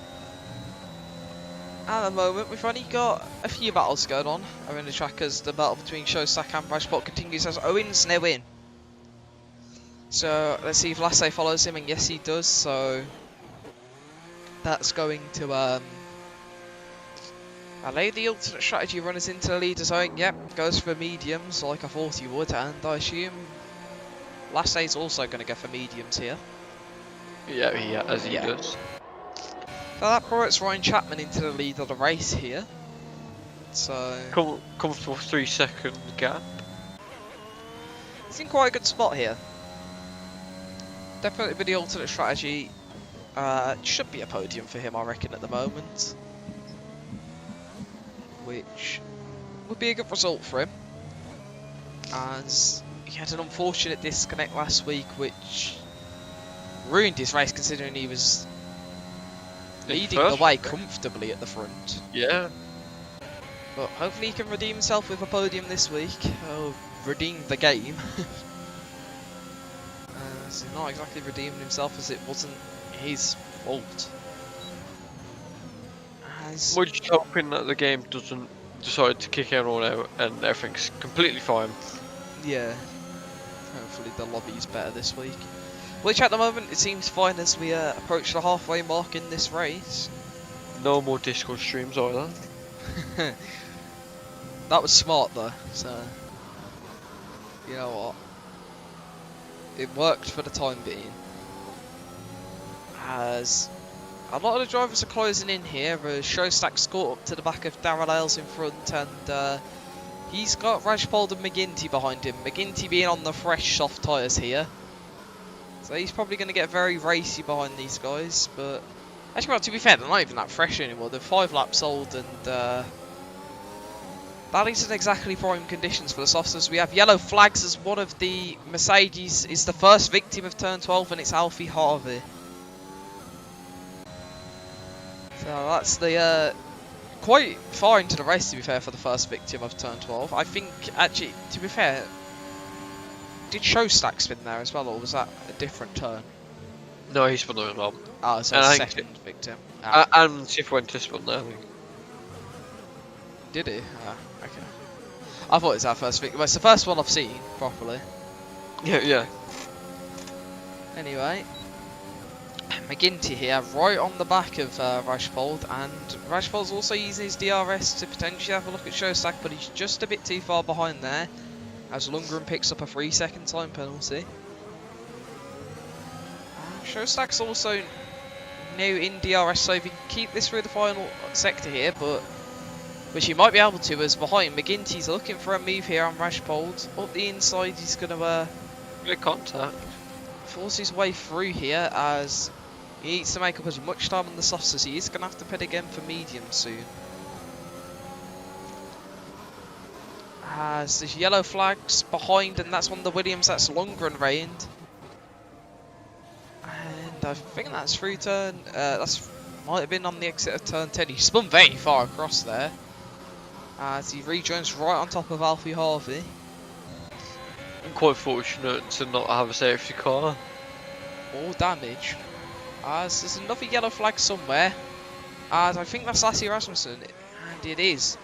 at the moment we've only got a few battles going on around the track, as the battle between Shosak and Rajpal continues as Owen's now in. So let's see if Lasse follows him, and yes he does, so that's going to I laid the alternate strategy runners into the leader zone. Yep, goes for mediums like I thought he would, and I assume Lassay's also going to go for mediums here. Yeah, as he Yeah. does. So that promotes Ryan Chapman into the lead of the race here. So Comfortable 3-second gap. he's in quite a good spot here. Definitely with the alternate strategy, should be a podium for him, I reckon, at the moment. Which would be a good result for him, as he had an unfortunate disconnect last week, which ruined his race, considering he was leading the way comfortably at the front. Yeah. But hopefully he can redeem himself with a podium this week. Oh, redeem the game. He's not exactly redeeming himself, as it wasn't his fault. We're just hoping that the game doesn't decide to kick everyone out and everything's completely fine. Yeah. Hopefully the lobby's better this week. Which at the moment it seems fine as we approach the halfway mark in this race. No more Discord streams either. That was smart though, so you know what? It worked for the time being. As a lot of the drivers are closing in here, Showstack's caught up to the back of Darrell Ailes in front, and he's got Rajpal and McGinty behind him. McGinty being on the fresh soft tyres here. So he's probably going to get very racy behind these guys, but actually, well, to be fair, they're not even that fresh anymore. They're 5 laps old, and that isn't exactly prime conditions for the softs, as we have yellow flags as one of the Mercedes is the first victim of turn 12, and it's Alfie Harvey. So that's the quite far into the race, to be fair, for the first victim of turn 12. I think, actually, to be fair, did Showstack spin there as well, or was that a different turn? No, he spun there as well. Oh, so a second victim. And Sif went to spin there, I think. Did he? Okay. I thought it was our first victim. Well, it's the first one I've seen properly. Yeah. Anyway, McGinty here, right on the back of Rajpal, and Rajpal's also using his DRS to potentially have a look at Showstack, but he's just a bit too far behind there, as Lundgren picks up a 3-second time penalty. Showstack's also new in DRS, so if he can keep this through the final sector here, but which he might be able to, as behind McGinty's looking for a move here on Rajpal. Up the inside, he's going to Good contact. force his way through here, as he needs to make up as much time on the softs as he is going to have to pit again for medium soon. As there's yellow flags behind, and that's one of the Williams that's Lundgren reigned. And I think that's through turn, might have been on the exit of turn 10. He spun very far across there, as he rejoins right on top of Alfie Harvey. I'm quite fortunate to not have a safety car. All damage. As there's another yellow flag somewhere, as I think that's Lassie Rasmussen, and it is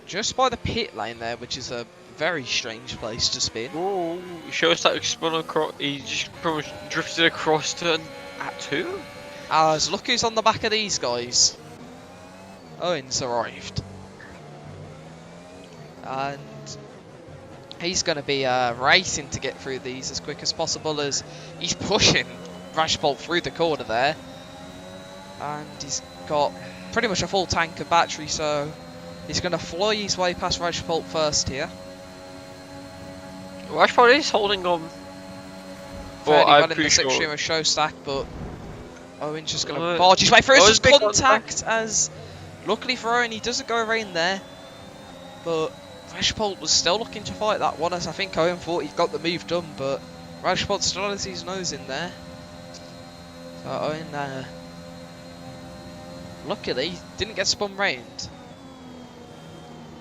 just by the pit lane there, which is a very strange place to spin. Oh, Showstack spun across. He just pretty much drifted across turn at 2. As look who's on the back of these guys. Owen's arrived, and he's going to be racing to get through these as quick as possible, as he's pushing Rajpal through the corner there, and he's got pretty much a full tank of battery, so he's going to fly his way past Rajpal first here. Rajpal is holding on. Fairly well in the slipstream of Showstack, but Owen's just going to barge his way through. It's just contact, as luckily for Owen, he doesn't go around there, but Rajpal was still looking to fight that one, as I think Owen thought he'd got the move done, but Rajpal still has his nose in there. So Owen, luckily, didn't get spun round.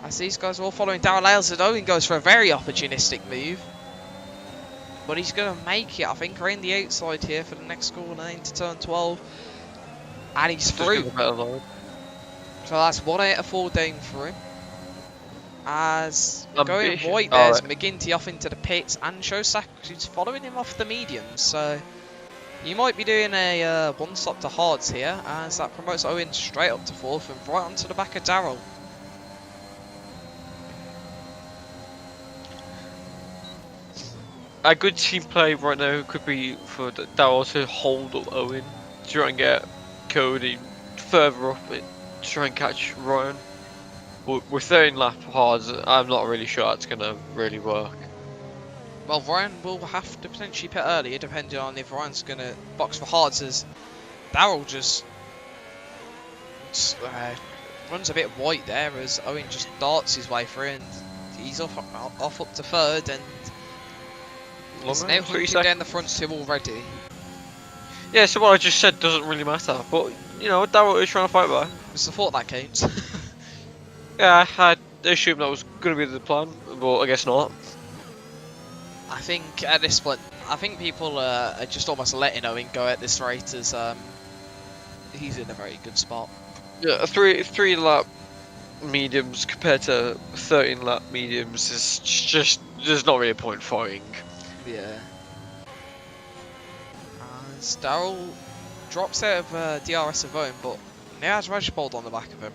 As these guys are all following Darrell Ailes, and Owen goes for a very opportunistic move. But he's going to make it, I think, around the outside here for the next corner into turn 12. And he's through. So that's 1 out of 4 down for him. As going right, there's McGinty off into the pits, and Showstack who's following him off the mediums. So you might be doing a one stop to hards here, as that promotes Owen straight up to 4th and right onto the back of Darrell. a good team play right now could be for Darrell to hold up Owen, to try and get Cody further up it, to try and catch Ryan. But with 13 lap hards, I'm not really sure that's gonna really work. Well, Ryan will have to potentially pit earlier, depending on if Ryan's going to box for hards, as Darrell just runs a bit white there, as Owen just darts his way through, and he's off up to third, and he's now hunting down the front two already. Yeah, so what I just said doesn't really matter, but you know, Darrell is trying to fight back. It's the thought that counts. Yeah, I assumed that was going to be the plan, but I guess not. I think at this point, I think people are just almost letting Owen go at this rate, as he's in a very good spot. Yeah, three lap mediums compared to 13 lap mediums is just there's not really a point fighting. Yeah. As Darrell drops out of DRS of Owen, but now has Rajpold on the back of him.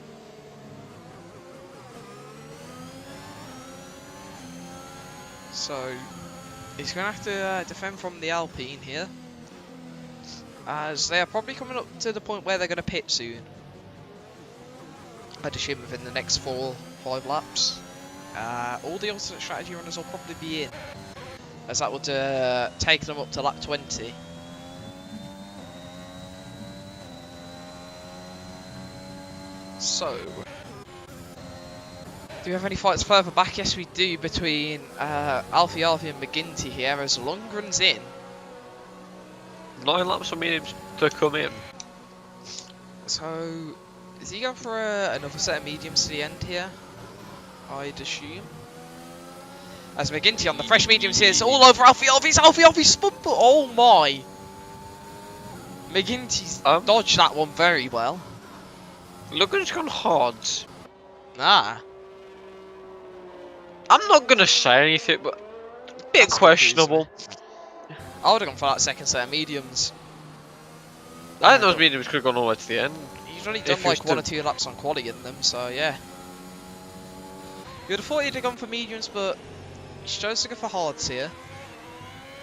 So he's going to have to defend from the Alpine here, as they are probably coming up to the point where they're going to pit soon. I'd assume within the next 4 or 5 laps. All the alternate strategy runners will probably be in, as that would take them up to lap 20. So, do we have any fights further back? Yes, we do, between Alfie and McGinty here, as Lundgren's in. 9 laps of mediums to come in. So, is he going for another set of mediums to the end here? I'd assume. As McGinty on the fresh mediums here, it's all over Alfie spun, oh my! McGinty's dodged that one very well. Look at it's gone hards. Ah. I'm not gonna say anything, but a bit That's questionable. I would have gone for that second set of mediums. I think those mediums could have gone all the way to the end. He's only done like 1 or 2 laps on quali in them, so yeah. You'd have thought he'd have gone for mediums, but he chose to go for hards here.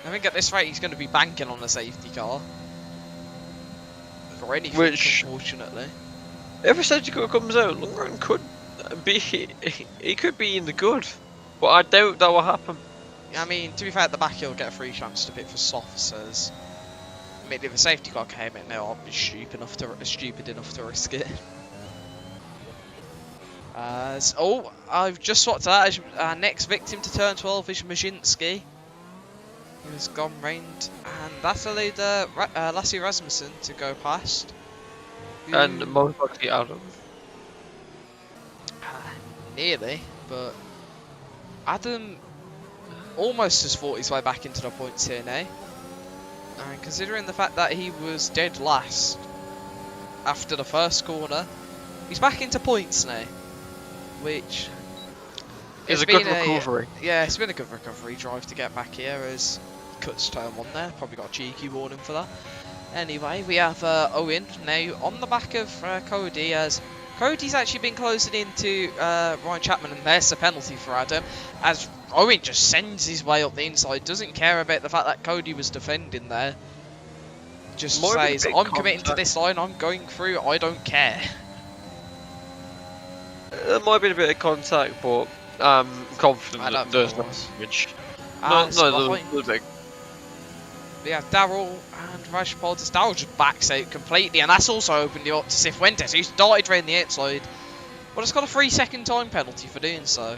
I think at this rate he's going to be banking on a safety car. For anything, unfortunately. If a safety car comes out, Lundgren could be, he could be in the good, but I doubt that will happen. I mean, to be fair, at the back he'll get a free chance to pit for softs, as I mean, if a safety car came in now, I'd be stupid enough to risk it. Oh, I've just swapped out. Our next victim to turn 12 is Majinski. He was gone round, and that allowed Lasse Rasmussen to go past. And most likely Adam. Nearly, but Adam almost has fought his way back into the points here now. And considering the fact that he was dead last after the first corner, he's back into points now, which is a good recovery. Yeah, it's been a good recovery drive to get back here, as cuts turn 1 there. Probably got a cheeky warning for that. Anyway, we have Owen now on the back of Cody, as Cody's actually been closing into Ryan Chapman, and there's the penalty for Adam, as Owen just sends his way up the inside, doesn't care about the fact that Cody was defending there. Just says, I'm committing to this line, I'm going through, I don't care. There might be a bit of contact, but I'm confident that there's no damage. We have Darrell and Rajpal. Darrell just backs out completely, and that's also opened it up to Cifuentes, who's darted round the outside. But it's got a 3-second time penalty for doing so.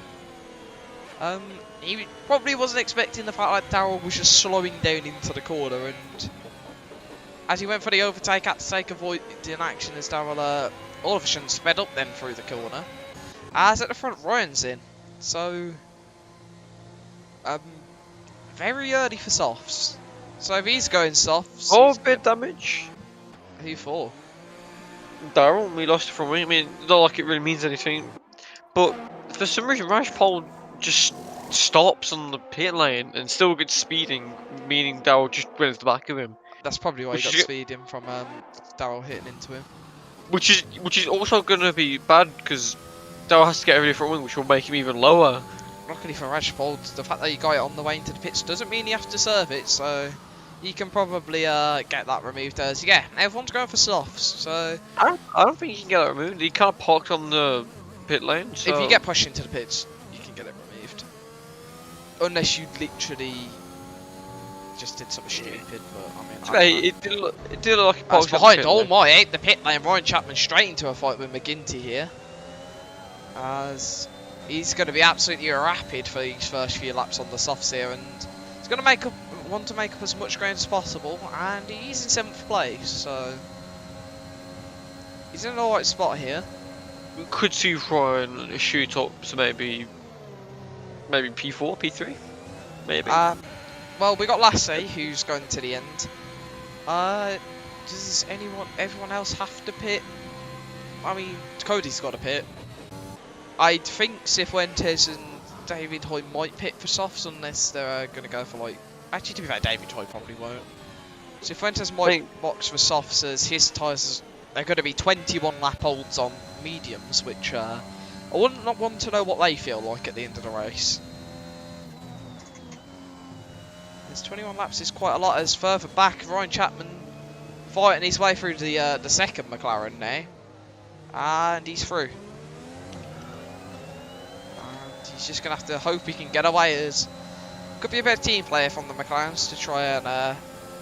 He probably wasn't expecting the fact that Darrell was just slowing down into the corner, and as he went for the overtake, had to take avoiding action, as Darrell all of a sudden sped up then through the corner. As at the front, Ryan's in. So, very early for softs. So if he's going softs... Oh, a bit of damage. Who for? Darrell, we lost it from me. I mean, not like it really means anything. But for some reason, Rajpal just stops on the pit lane and still gets speeding, meaning Darrell just went to the back of him. That's probably why he got speeding from Darrell hitting into him. Which is also going to be bad, because Darrell has to get over the front wing, which will make him even lower. luckily for Rashford, the fact that you got it on the way into the pitch doesn't mean you have to serve it, so you can probably get that removed. As yeah, everyone's going for softs, so I don't think you can get that removed. He kind of parked on the pit lane, so if you get pushed into the pitch, you can get it removed. Unless you literally just did something stupid, but I mean, it did look like he that's parked on the behind. pit Oh lane. my, ate the pit lane. Ryan Chapman straight into a fight with McGinty here, as he's going to be absolutely rapid for these first few laps on the softs here, and he's going to want to make up as much ground as possible, and he's in 7th place, so he's in the right spot here. We could see Ryan shoot up to maybe P4, P3, maybe. Well, we got Lassie, who's going to the end. Does everyone else have to pit? I mean, Cody's got to pit. I think Cifuentes and David Hoy might pit for softs unless they're going to go for like... Actually, to be fair, David Hoy probably won't. Cifuentes might box for softs as his tyres are going to be 21 lap olds on mediums, which I wouldn't not want to know what they feel like at the end of the race. There's 21 laps is quite a lot, as further back Ryan Chapman fighting his way through the second McLaren now, and he's through. And he's just gonna have to hope he can get away, as could be a better team player from the McLarens to try and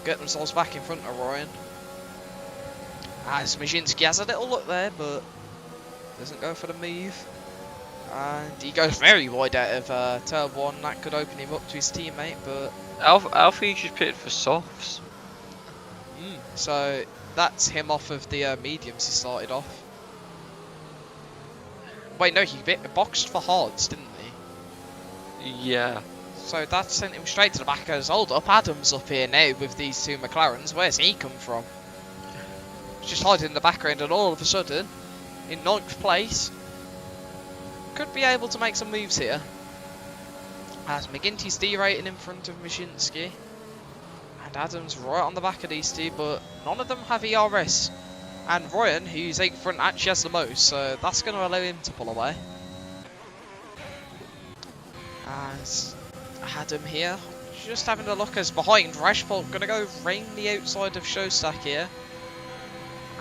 get themselves back in front of Ryan. As Majinski has a little look there, but doesn't go for the move. And he goes very wide out of turn 1. That could open him up to his teammate, but Alfie just pitted for softs. So that's him off of the mediums he started off. Wait, no, he boxed for hards, didn't he? Yeah. So that sent him straight to the back. As hold up, Adam's up here now with these two McLarens. Where's he come from? He's just hiding in the background, and all of a sudden, in 9th place, could be able to make some moves here. As McGinty's derating in front of Majinski. And Adam's right on the back of these two, but none of them have ERS. And Ryan, who's 8th front, actually has the most, so that's going to allow him to pull away. As Adam here, just having a look as behind, Rashford going to go rain the outside of Showstack here.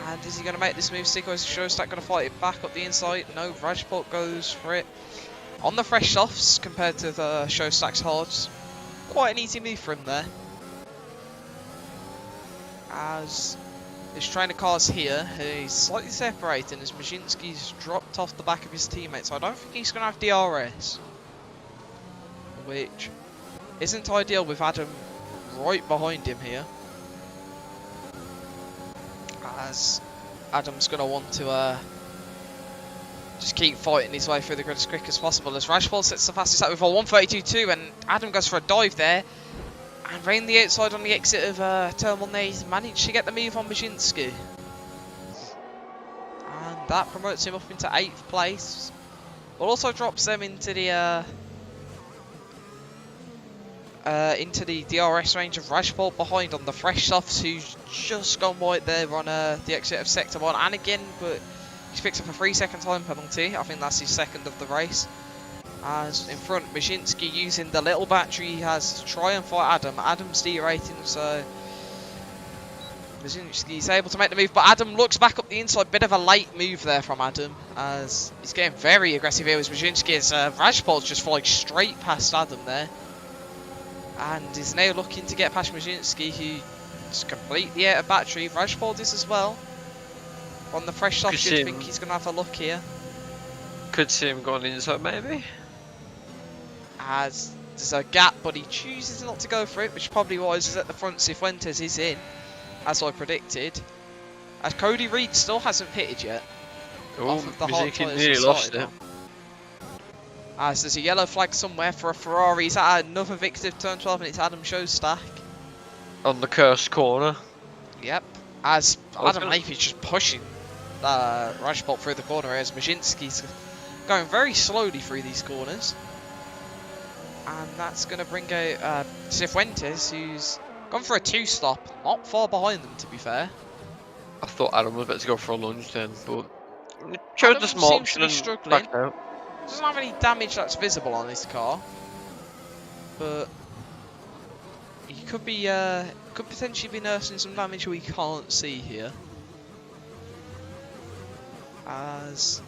And is he going to make this move stick, or is Showstack going to fight it back up the inside? No, Rashford goes for it. On the fresh softs compared to the Showstack's hards. Quite an easy move for him there. As his trainer car's here, he's slightly separating as Majinski's dropped off the back of his teammate, so I don't think he's going to have DRS. Which isn't ideal with Adam right behind him here. As Adam's going to want to just keep fighting his way through the grid as quick as possible, as Rashford sets the fastest lap with a 1:32.2, and Adam goes for a dive there and rain the outside on the exit of turn 1 there. He's managed to get the move on Majinski, and that promotes him up into 8th place, but also drops them into the DRS range of Rashford behind on the fresh softs, who's just gone wide there on the exit of sector 1, and again, but he's picked up a 3-second time penalty. I think that's his second of the race. As in front, Majinski using the little battery he has to try and fight Adam. Adam's derating, so Majinski's able to make the move, but Adam looks back up the inside. Bit of a late move there from Adam, as he's getting very aggressive here with Majinski, as Rashford's just flying straight past Adam there. And is now looking to get past Majinski, who's completely out of battery. Rashford is as well. On the fresh soft, you'd think he's going to have a look here. Could see him going inside, maybe. As there's a gap, but he chooses not to go for it, which probably was at the front. Cifuentes is in, as I predicted. As Cody Reid still hasn't pitted yet. Oh, Majinski nearly lost it. As there's a yellow flag somewhere for a Ferrari. He's at another victor of turn 12, and it's Adam Showstack. On the cursed corner. Yep. As Adam Leafy's just pushing Rashford through the corner, as Majinski's going very slowly through these corners. And that's going to bring out Cifuentes, who's gone for a 2-stop. Not far behind them, to be fair. I thought Adam was about to go for a lunge then, but chose the small option and backed out. Doesn't have any damage that's visible on his car, but he could be could potentially be nursing some damage we can't see here. As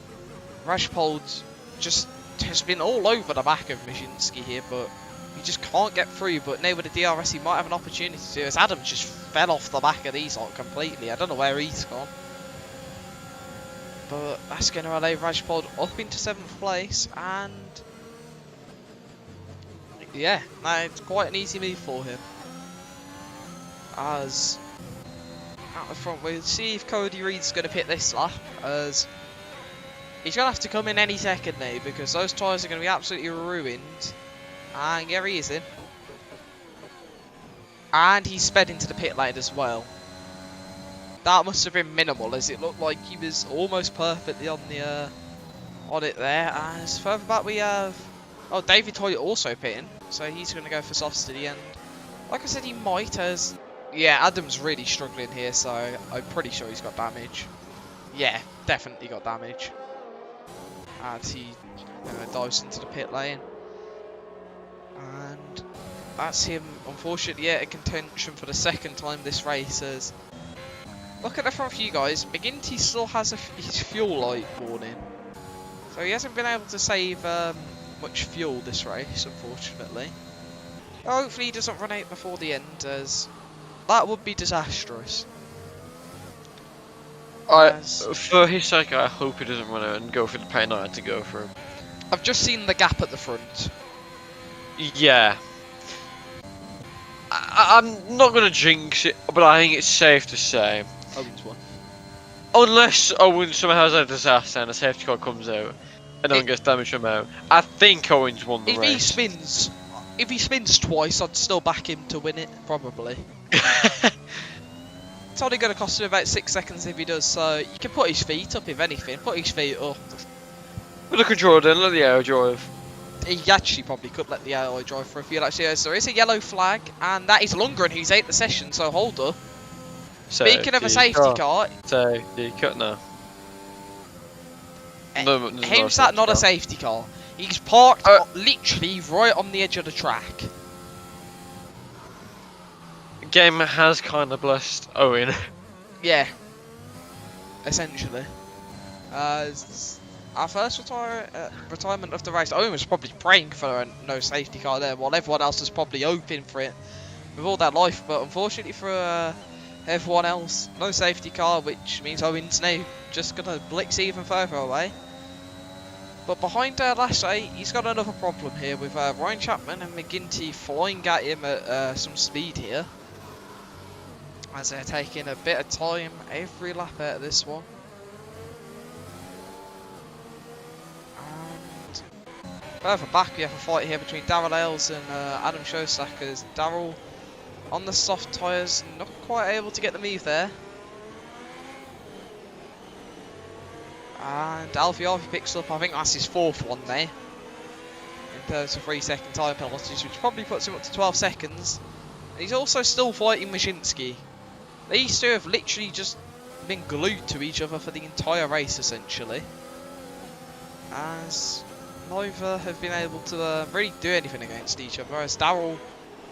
Rashpold just has been all over the back of Maszynski here, but he just can't get through. But now with the DRS, he might have an opportunity to. As Adam just fell off the back of these lot completely. I don't know where he's gone. But that's going to allow Rashpold up into 7th place, and yeah, it's quite an easy move for him. As out the front, we'll see if Cody Reed's going to pit this lap, as he's going to have to come in any second now, because those tyres are going to be absolutely ruined. And here he is in. And he sped into the pit lane as well. That must have been minimal, as it looked like he was almost perfectly on the on it there. As further back we have David Toy also pitting, so he's going to go for softs to the end. Like I said, he might, as yeah, Adam's really struggling here, so I'm pretty sure he's got damage. Yeah, definitely got damage. As he dives into the pit lane, and that's him, unfortunately, in contention for the second time this race. As look at the front view, guys. McGinty still has his fuel light warning, so he hasn't been able to save much fuel this race, unfortunately. Hopefully he doesn't run out before the end, as that would be disastrous. For his sake, I hope he doesn't run out and go for the pain I had to go for him. I've just seen the gap at the front. Yeah. I'm not going to jinx it, but I think it's safe to say. Owens won. Unless Owens somehow has a disaster and a safety car comes out and no one gets damaged from out, I think Owens won the race. If he spins twice, I'd still back him to win it, probably. It's only going to cost him about 6 seconds if he does, so you can put his feet up, if anything. Put his feet up. With the controller then, let the air drive. He actually probably could let the AI drive for a few laps. Yes, there is a yellow flag, and that is Lundgren who's out the session, so hold up. Speaking of a safety car... Safety car, no. How's that not a safety car? He's parked literally right on the edge of the track. Game has kind of blessed Owen. Yeah. Essentially. Our first retirement of the race. Owen was probably praying for a no safety car there, while everyone else was probably hoping for it with all their life. But unfortunately for everyone else, no safety car, which means Owen's now just going to blitz even further away. But behind Lashley, he's got another problem here with Ryan Chapman and McGinty flying at him at some speed here, as they're taking a bit of time every lap out of this one. And further back we have a fight here between Darrell Ailes and Adam Shostak. Darrell on the soft tyres, not quite able to get the move there. And Alfie picks up, I think that's his 4th one there, in terms of 3-second time penalties, which probably puts him up to 12 seconds. And he's also still fighting Maszynski. These two have literally just been glued to each other for the entire race, essentially, as neither have been able to really do anything against each other, as Darrell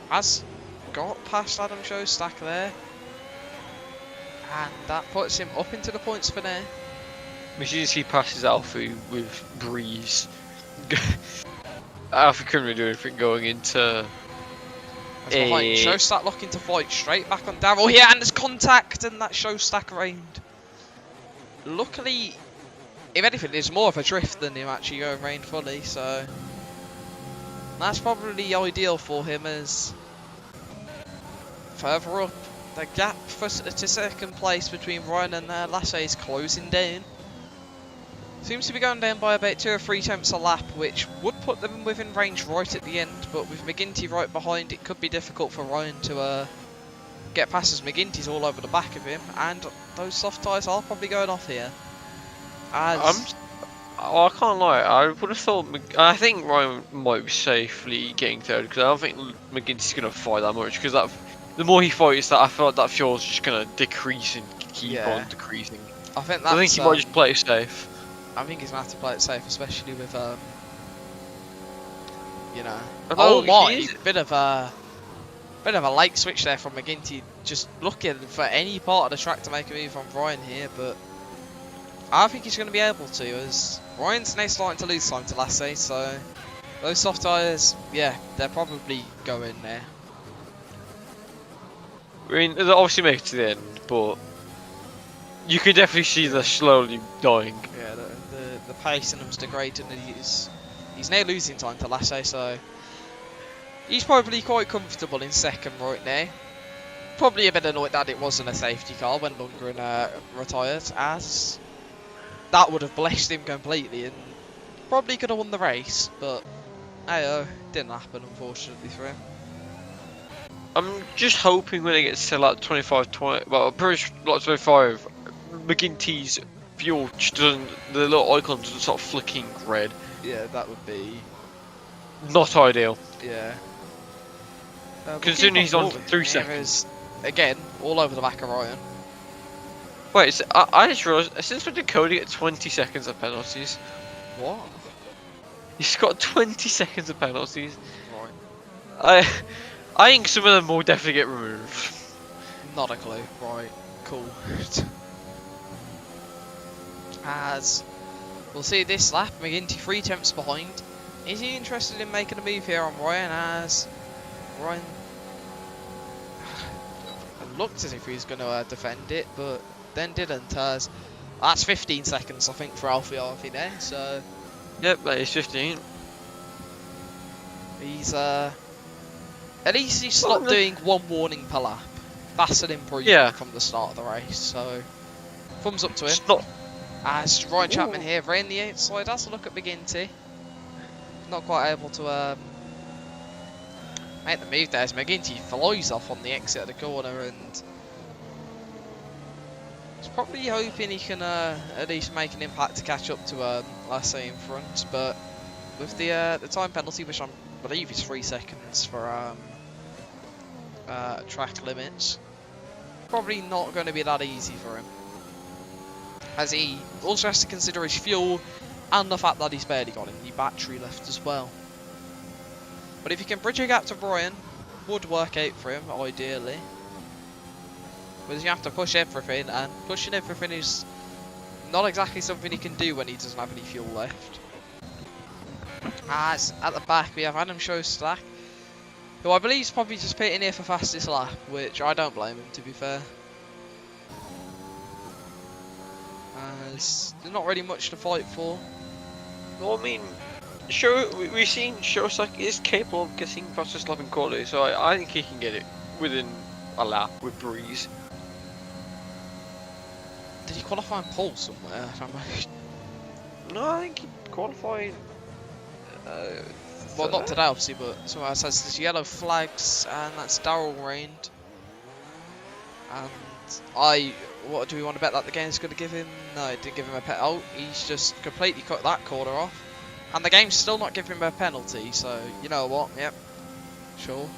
has got past Adam Shostak there, and that puts him up into the points for now. Maszynski passes Alfie with breeze. Alfie couldn't really do anything going into... Shostak looking to fight straight back on Darrell here, and there's contact, and that Shostak reigned. Luckily, if anything, there's more of a drift than him actually going rain fully, so that's probably ideal for him, as further up, the gap to 2nd place between Ryan and Lassie is closing down. Seems to be going down by about 2 or 3 tenths a lap, which would put them within range right at the end, but with McGinty right behind, it could be difficult for Ryan to get past, as McGinty's all over the back of him, and those soft tyres are probably going off here. I can't lie, I would have thought... I think Ryan might be safely getting 3rd, because I don't think McGinty's going to fight that much, because the more he fights, I feel like that fuel's just going to decrease and keep on decreasing. I think he might just play it safe. I think he's gonna have to play it safe, especially with you know. Although Oh my, he is- bit of a late switch there from McGinty, just looking for any part of the track to make a move on Ryan here, but I think he's going to be able to, as Ryan's now starting to lose time to Lassie, so those soft tyres, yeah, they're probably going there. I mean, they obviously make it to the end, but you can definitely see they're slowly dying. Yeah, the pace in them's degrading, and he's now losing time to Lassie, so he's probably quite comfortable in second right now. Probably a bit annoyed that it wasn't a safety car when Lundgren retired, as that would have blessed him completely and probably could have won the race, but hey, didn't happen unfortunately for him. I'm just hoping when it gets to like 25, well, pretty sure like 25, McGinty's fuel just doesn't, the little icon doesn't start flicking red. Yeah, that would be Not ideal. yeah. Considering he's on for 3 seconds. Again, all over the back of Ryan. Wait, so I just realised, since when did Cody get 20 seconds of penalties? What? He's got 20 seconds of penalties. Right. I think some of them will definitely get removed. Not a clue. Right. Cool. As we'll see this lap, McGinty 3 tenths behind. Is he interested in making a move here on Ryan? As Ryan looked as if he was going to defend it, but then didn't. As that's 15 seconds, I think, for Alfie Arfi there. So Yep, that is 15. he's at least he's stopped doing one warning per lap. That's an improvement from the start of the race. So thumbs up to him. It's not. As Ryan Chapman here, around the outside, has a look at McGinty. Not quite able to make the move there as McGinty flies off on the exit of the corner, and he's probably hoping he can at least make an impact to catch up to Lassie in front. But with the time penalty, which I believe is 3 seconds for track limits, probably not going to be that easy for him, as he also has to consider his fuel and the fact that he's barely got any battery left as well. But if he can bridge a gap to Brian, would work out for him ideally. But you have to push everything, and pushing everything is not exactly something he can do when he doesn't have any fuel left. As at the back we have Adam Shostak, who I believe is probably just pitting here for fastest lap, which I don't blame him, to be fair. As there's not really much to fight for. Well, I mean, we've seen Shostak is capable of getting fastest lap in quality, so I think he can get it within a lap with breeze. Did he qualify in pole somewhere? No, I think he qualified. Well, not today obviously, but somewhere else says there's yellow flags, and that's Darrell Rained. And what do we want to bet that the game's going to give him? No, it didn't give him a penalty. Oh, he's just completely cut that corner off. And the game's still not giving him a penalty, so you know what, yep, sure.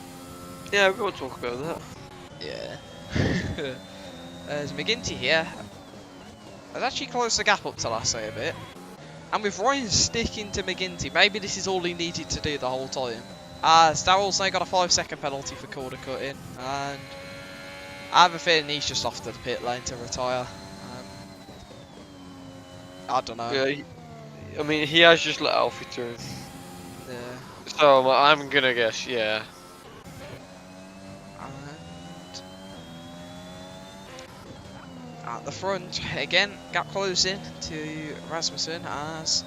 Yeah, we will talk about that. Yeah. There's McGinty here. Has actually closed the gap up to Lassie a bit. And with Ryan sticking to McGinty, maybe this is all he needed to do the whole time. As Darrell's now got a 5-second penalty for corner cutting, and I have a feeling he's just off to the pit lane to retire. I don't know. Yeah, I mean, he has just let Alfie through. Yeah. So I'm gonna guess, yeah. And at the front, again, gap closing to Rasmussen, as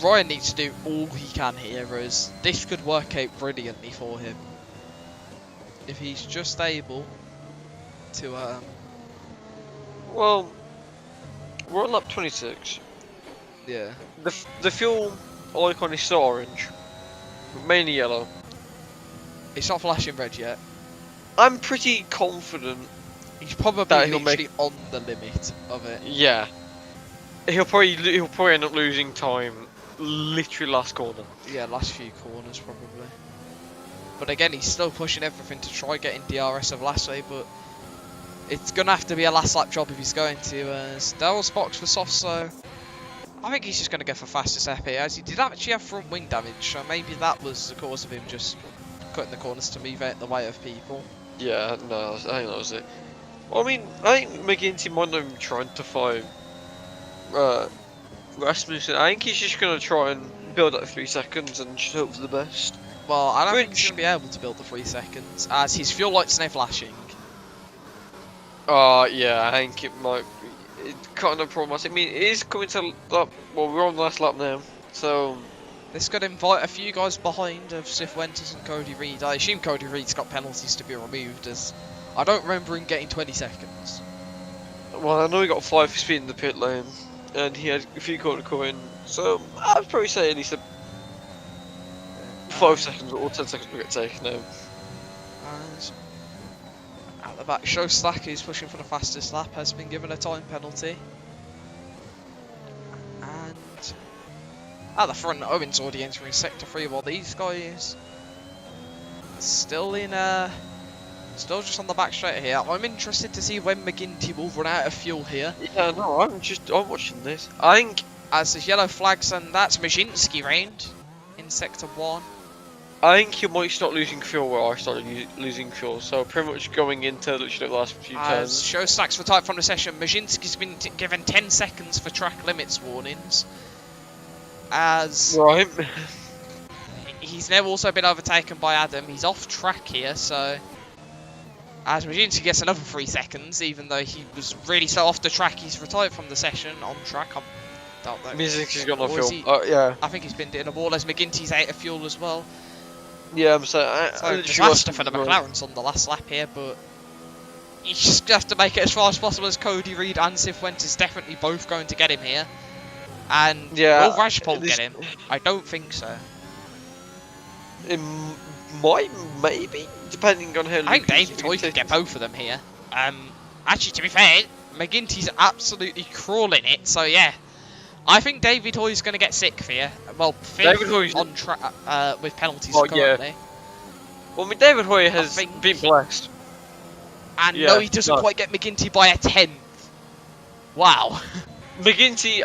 Ryan needs to do all he can here, as this could work out brilliantly for him. If he's just able to Well, we're on lap 26. yeah. The fuel icon is still orange, mainly yellow. It's not flashing red yet. I'm pretty confident. He's probably That he'll literally on the limit of it. Yeah, he'll probably end up losing time, literally last corner. Yeah, last few corners probably. But again, he's still pushing everything to try getting DRS of Lassie, but it's going to have to be a last lap job if he's going to, as Daryl's box for soft, so I think he's just going to go for fastest lap here, as he did actually have front wing damage, so maybe that was the cause of him just cutting the corners to move out the way of people. Yeah, no, I think that was it. Well, I mean, I think McGinty might not even trying to fight Rasmussen. I think he's just going to try and build up 3 seconds and just hope for the best. Well, I don't think he's going to be able to build the 3 seconds, as his fuel lights now flashing. Yeah, I think it might be. It's kind of problematic. I mean, it is coming to lap. Well, we're on the last lap now, so. This could invite a few guys behind of Cifuentes and Cody Reed. I assume Cody Reed's got penalties to be removed, as I don't remember him getting 20 seconds. Well, I know he got 5 for speed in the pit lane, and he had a few quarter coin, so I'd probably say at least 5 seconds or 10 seconds will get taken out. And at the back, Show Slack, who's pushing for the fastest lap, has been given a time penalty. And at the front, Owen's already entering Sector 3, while these guys still in still just on the back straight here. I'm interested to see when McGinty will run out of fuel here. Yeah, no, I'm watching this. I think as there's yellow flags, and that's Majinski round in Sector 1. I think you might start losing fuel where I started losing fuel, so pretty much going into literally the last few turns. Show Stacks for type from the session. Majinski's been given 10 seconds for track limits warnings. As right. he's now also been overtaken by Adam. He's off track here, so as Majinski gets another 3 seconds, even though he was really so off the track, he's retired from the session on track. I don't know. Majinski's got no fuel. Yeah. I think he's been doing a ball as McGinty's out of fuel as well. Yeah, I'm saying. So disaster for the McLarens on the last lap here, but you just have to make it as far as possible, as Cody Reed and Cifuentes definitely both going to get him here. And yeah, will Rajpal get him? I don't think so. It might, maybe, depending on how. I think David Hoy could get both of them here. Actually, to be fair, McGinty's absolutely crawling it, so yeah. I think David Hoy's going to get 6th here. Well, 5th on track with penalties currently. Yeah. Well, I mean, David Hoy has been blessed. And no, he doesn't quite get McGinty by a 10th. Wow. McGinty,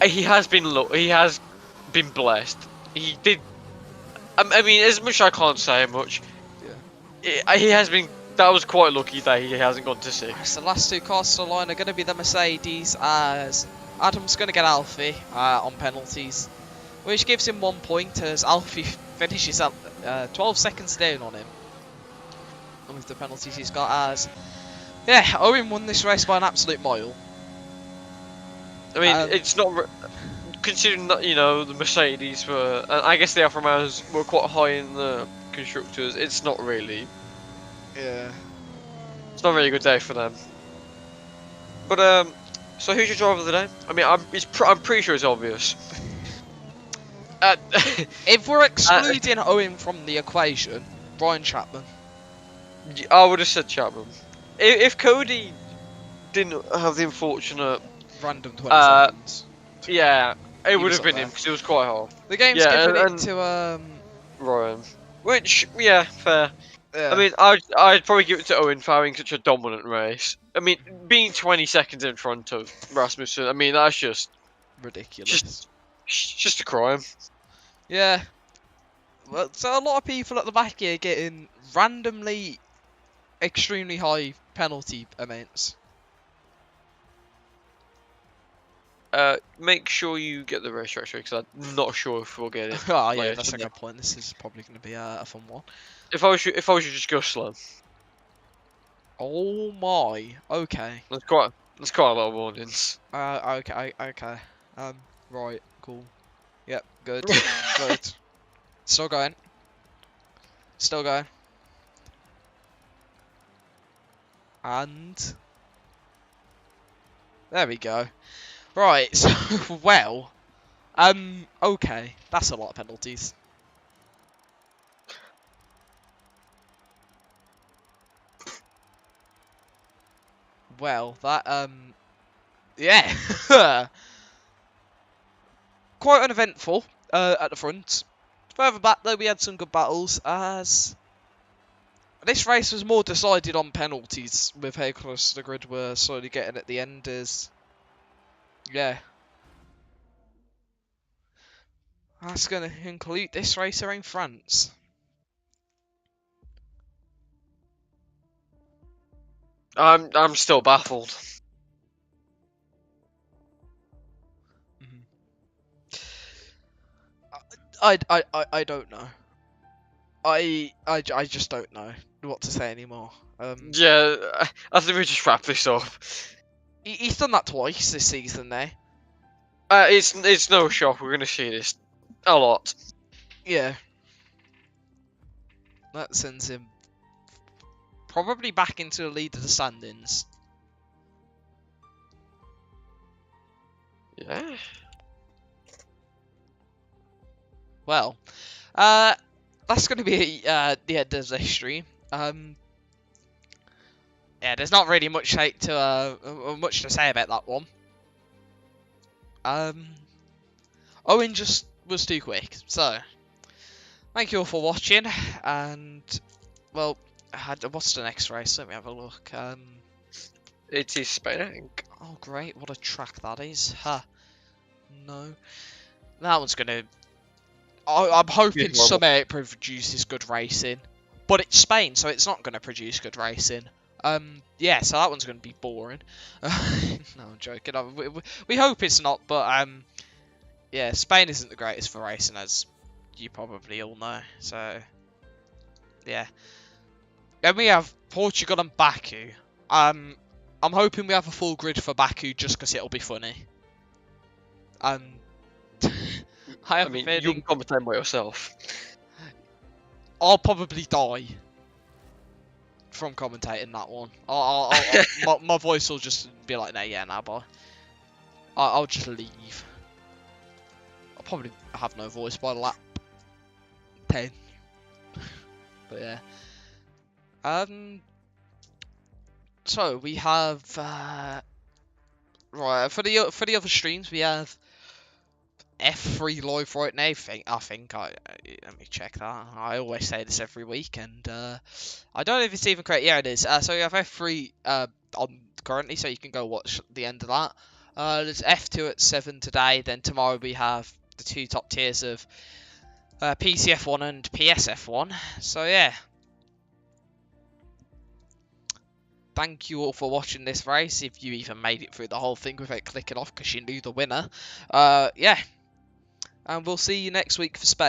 he has been blessed. He did. I mean, as much as I can't say much. Yeah. He has been. That was quite lucky that he hasn't gone to 6. So the last 2 cars to the line are going to be the Mercedes, as Adam's going to get Alfie on penalties, which gives him 1 point, as Alfie finishes up 12 seconds down on him. And with the penalties he's got, as yeah, Owen won this race by an absolute mile. I mean, it's not considering that, you know, the Mercedes were, and I guess the Alfa Romeos were quite high in the constructors. It's not really. Yeah. It's not a really good day for them. But so who's your driver of the day? I mean, I'm pretty sure it's obvious. If we're excluding Owen from the equation, Brian Chapman. I would have said Chapman. If Cody didn't have the unfortunate random 20 seconds, yeah, it would have been him because it was quite hard. The game's given it to Ryan, which yeah, fair. Yeah. I mean, I'd probably give it to Owen for having such a dominant race. I mean, being 20 seconds in front of Rasmussen, I mean, that's just ridiculous. Just a crime. Yeah. Well, so a lot of people at the back here getting randomly extremely high penalty amounts. Make sure you get the racetrack straight, because I'm not sure if we'll get it. Oh yeah, that's a good point. This is probably going to be a fun one. If I was you, just go slow. Oh my. Okay. That's quite a lot of warnings. Okay. Right. Cool. Yep. Good. Good. Still going. Still going. And there we go. Right. So well. Okay. That's a lot of penalties. Well, that, yeah. Quite uneventful, at the front. Further back, though, we had some good battles, as This race was more decided on penalties, with how close to the grid we're slowly getting at the end. Yeah. That's going to conclude this race around France. I'm still baffled. I don't know. I just don't know what to say anymore. Yeah, I think we just wrap this up. He's done that twice this season, there. It's no shock. We're gonna see this a lot. Yeah. That sends him probably back into the lead of the standings. Yeah. Well, that's going to be the end of this stream. Yeah, there's not really much much to say about that one. Owen just was too quick. So, thank you all for watching, and well, what's the next race? Let me have a look. It is Spain, I think. Oh great, what a track that is. Huh. No. That one's gonna... I'm hoping somehow it produces good racing. But it's Spain, so it's not gonna produce good racing. Yeah, so that one's gonna be boring. No, I'm joking. We hope it's not, but yeah, Spain isn't the greatest for racing, as you probably all know. So, yeah. Then we have Portugal and Baku. I'm hoping we have a full grid for Baku just because it'll be funny. I mean, you can commentate by yourself. I'll probably die from commentating that one. My voice will just be like, nah, bye. I'll just leave. I'll probably have no voice by lap 10. But yeah. So we have right for the other streams we have F3 live right now. Let me check that. I always say this every week, and I don't know if it's even correct. Yeah, it is. So we have F3 on currently, so you can go watch the end of that. There's F2 at 7 today. Then tomorrow we have the 2 top tiers of PC F1 and PS F1. So yeah. Thank you all for watching this race, if you even made it through the whole thing without clicking off because you knew the winner. Yeah. And we'll see you next week for Spain.